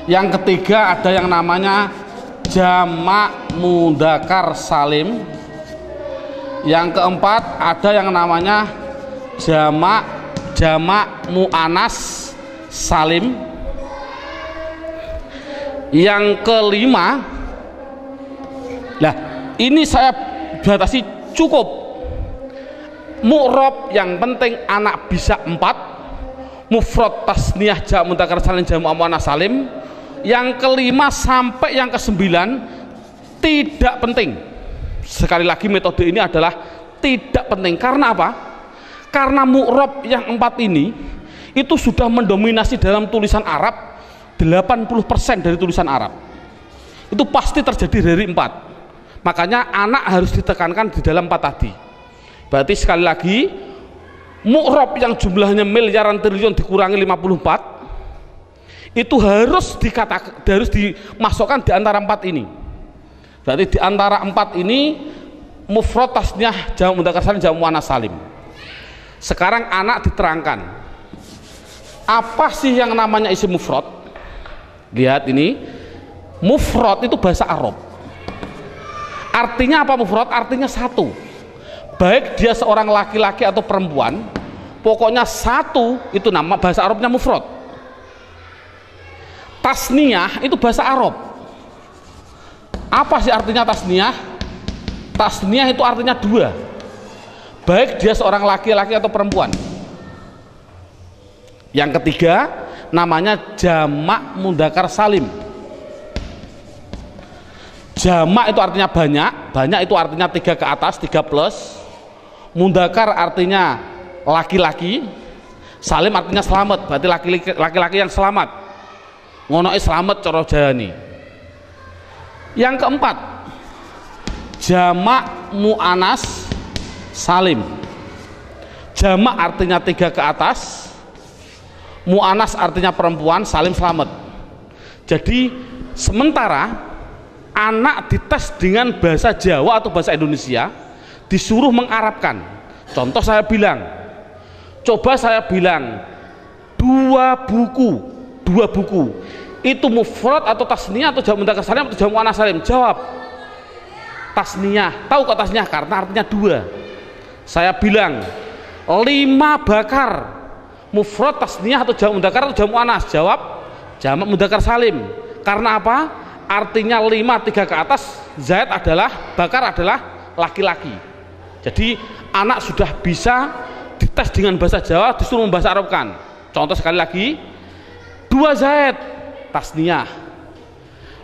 yang ketiga ada yang namanya jamak mudzakkar salim, yang keempat ada yang namanya jamak muannas salim, yang kelima, lah ini saya batasi cukup mu'rob yang penting anak bisa 4, mufrad tasniyah jamak mudzakkar salim jamak muannas salim. Yang kelima sampai yang ke-9 tidak penting. Sekali lagi metode ini adalah tidak penting. Karena apa? karena mu'rab yang 4 ini itu sudah mendominasi dalam tulisan Arab. 80% dari tulisan Arab itu pasti terjadi dari 4. Makanya anak harus ditekankan di dalam 4 tadi. Berarti sekali lagi, mu'rab yang jumlahnya miliaran triliun dikurangi 54 itu harus dimasukkan di antara 4 ini. Berarti di antara 4 ini mufrad, tasniyah, jamak mudzakkar salim, jamak muannats salim. Sekarang anak diterangkan apa sih yang namanya isim mufrad. Lihat ini, mufrad itu bahasa Arab. Artinya apa mufrad? Artinya satu. Baik dia seorang laki-laki atau perempuan, pokoknya satu, itu nama bahasa Arabnya mufrad. Tasniyah itu bahasa Arab. Apa sih artinya tasniyah? Tasniyah itu artinya 2. Baik dia seorang laki-laki atau perempuan. Yang ketiga namanya jamak mudzakkar salim. Jamak itu artinya banyak, banyak itu artinya 3 ke atas, 3 plus. Mudzakkar artinya laki-laki, salim artinya selamat, berarti laki-laki yang selamat. Ngonoke selamat cara jayane. Yang keempat, jamak muannats salim. Jamak artinya 3 ke atas, mu'anas artinya perempuan, salim selamat. Jadi sementara anak dites dengan bahasa Jawa atau bahasa Indonesia disuruh mengarabkan. Contoh saya bilang, coba saya bilang 2 buku itu mufrad atau tasniyah atau jamak mudzakkar salim atau jamak muannats salim. Jawab tasniyah. Tahu kok tasniyah? Karena artinya 2. Saya bilang 5 bakar, mufrad, tasniyah atau jamak mudzakkar atau jamak muannats. Jawab jamak mudzakkar salim. Karena apa? Artinya 5 3 ke atas, zaid adalah, bakar adalah laki-laki. Jadi anak sudah bisa dites dengan bahasa Jawa, disuruh membahasa Arabkan. Contoh sekali lagi, 2 zaid tasniyah,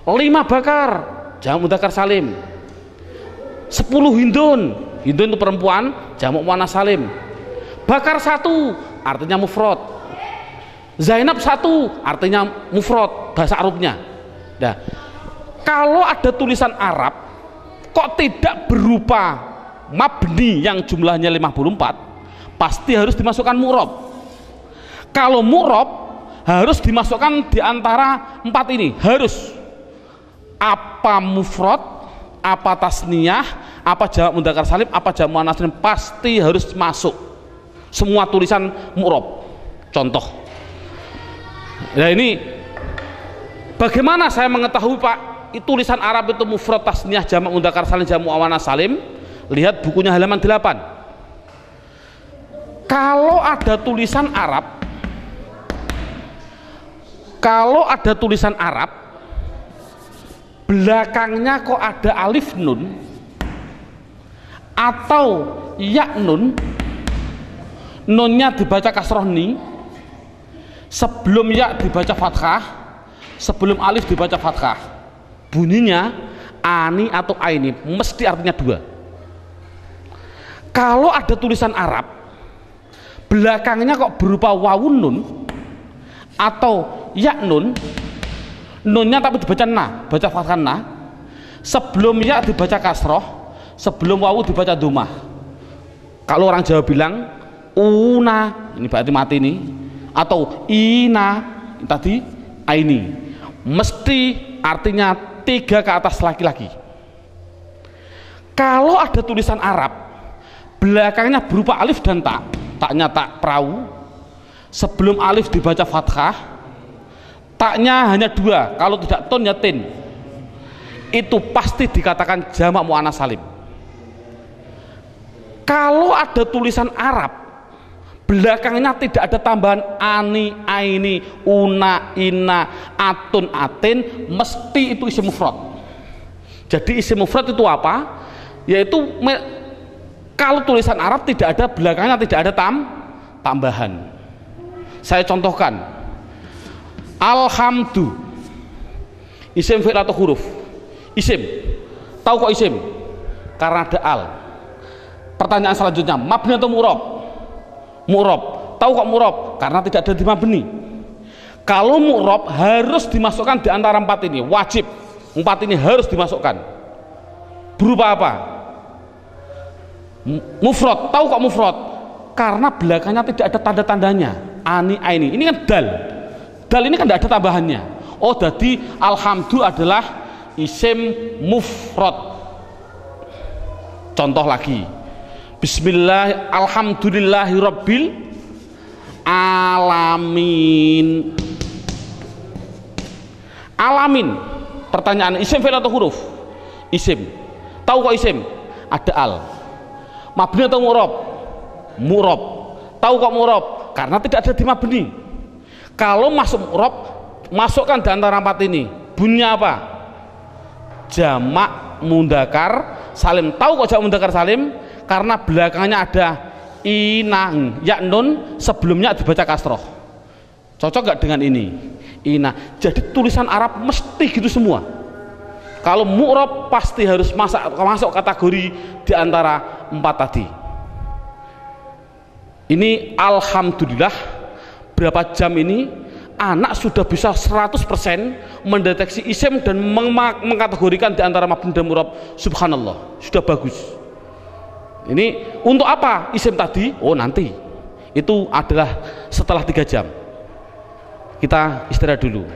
5 bakar jamak mudzakkar salim, 10 hindun, hindun itu perempuan, jamak muannats salim. Bakar 1 artinya mufrad, Zainab 1 artinya mufrad bahasa Arabnya. Nah, kalau ada tulisan Arab kok tidak berupa mabni yang jumlahnya 54, pasti harus dimasukkan mu'rab. Kalau mu'rab harus dimasukkan di antara 4 ini, harus apa mufrad, apa tasniyah, apa jamak mudzakkar salim, apa jamak muannats salim, pasti harus masuk semua tulisan mu'rab. Contoh, nah ini bagaimana saya mengetahui Pak tulisan Arab itu mufrad, tasniyah, jamak mudzakkar salim, jamak muannats salim? Lihat bukunya halaman 8. Kalau ada tulisan Arab, belakangnya kok ada alif nun atau ya nun, nunnya dibaca kasroh ni, sebelum ya dibaca fathah, sebelum alif dibaca fathah, bunyinya ani atau aini, mesti artinya 2. Kalau ada tulisan Arab belakangnya kok berupa wawun nun atau ya nun, nunnya tapi dibaca na, baca fathah na, sebelum ya dibaca kasroh, sebelum wawu dibaca dhammah. Kalau orang Jawa bilang una, ini berarti mati nih, atau ina tadi aini, mesti artinya 3 ke atas laki-laki. Kalau ada tulisan Arab belakangnya berupa alif dan tak, taknya tak perahu, sebelum alif dibaca fathah, taknya hanya 2, kalau tidak ton ya tin, itu pasti dikatakan jamak muannats salim. Kalau ada tulisan Arab belakangnya tidak ada tambahan ani, aini, una, ina, atun, atin, mesti itu isim mufrad. Jadi isim mufrad itu apa? Yaitu kalau tulisan Arab tidak ada belakangnya tidak ada tambahan. Saya contohkan, alhamdu, isim fi'il atau huruf? Isim. Tahu kok isim? Karena ada al. Pertanyaan selanjutnya, mabni atau mu'rab? mu'rob. Tahu kok mu'rob? Karena tidak ada 5 benih. Kalau mu'rob harus dimasukkan di antara 4 ini, wajib 4 ini harus dimasukkan. Berupa apa? Mufrad. Tahu kok mufrad? Karena belakangnya tidak ada tanda-tandanya. Ani, aini. Ini kan dal. Dal ini kan tidak ada tambahannya. Oh, jadi alhamdu adalah isim mufrad. Contoh lagi. Bismillah, alhamdulillahirabbil alamin. Alamin. Pertanyaan, isim fi'il atau huruf? Isim. Tahu kok isim? Ada al. Mabni atau mu'rob? Mu'rob. Tahu kok mu'rob? Karena tidak ada di mabni. Kalau masuk mu'rob, masukkan di antara 4 ini. Bunyinya apa? Jamak mudzakkar salim. Tahu kok jamak mudzakkar salim? Karena belakangnya ada inang, ya nun, sebelumnya dibaca kasroh. Cocok gak dengan ini? Ina. Jadi tulisan Arab mesti gitu semua. Kalau mu'rob pasti harus masuk kategori di antara 4 tadi. Ini alhamdulillah berapa jam ini anak sudah bisa 100% mendeteksi isim dan mengkategorikan di antara mabni dan mu'rob. Subhanallah, sudah bagus. Ini untuk apa isim tadi? Oh, nanti. Itu adalah setelah 3 jam. Kita istirahat dulu.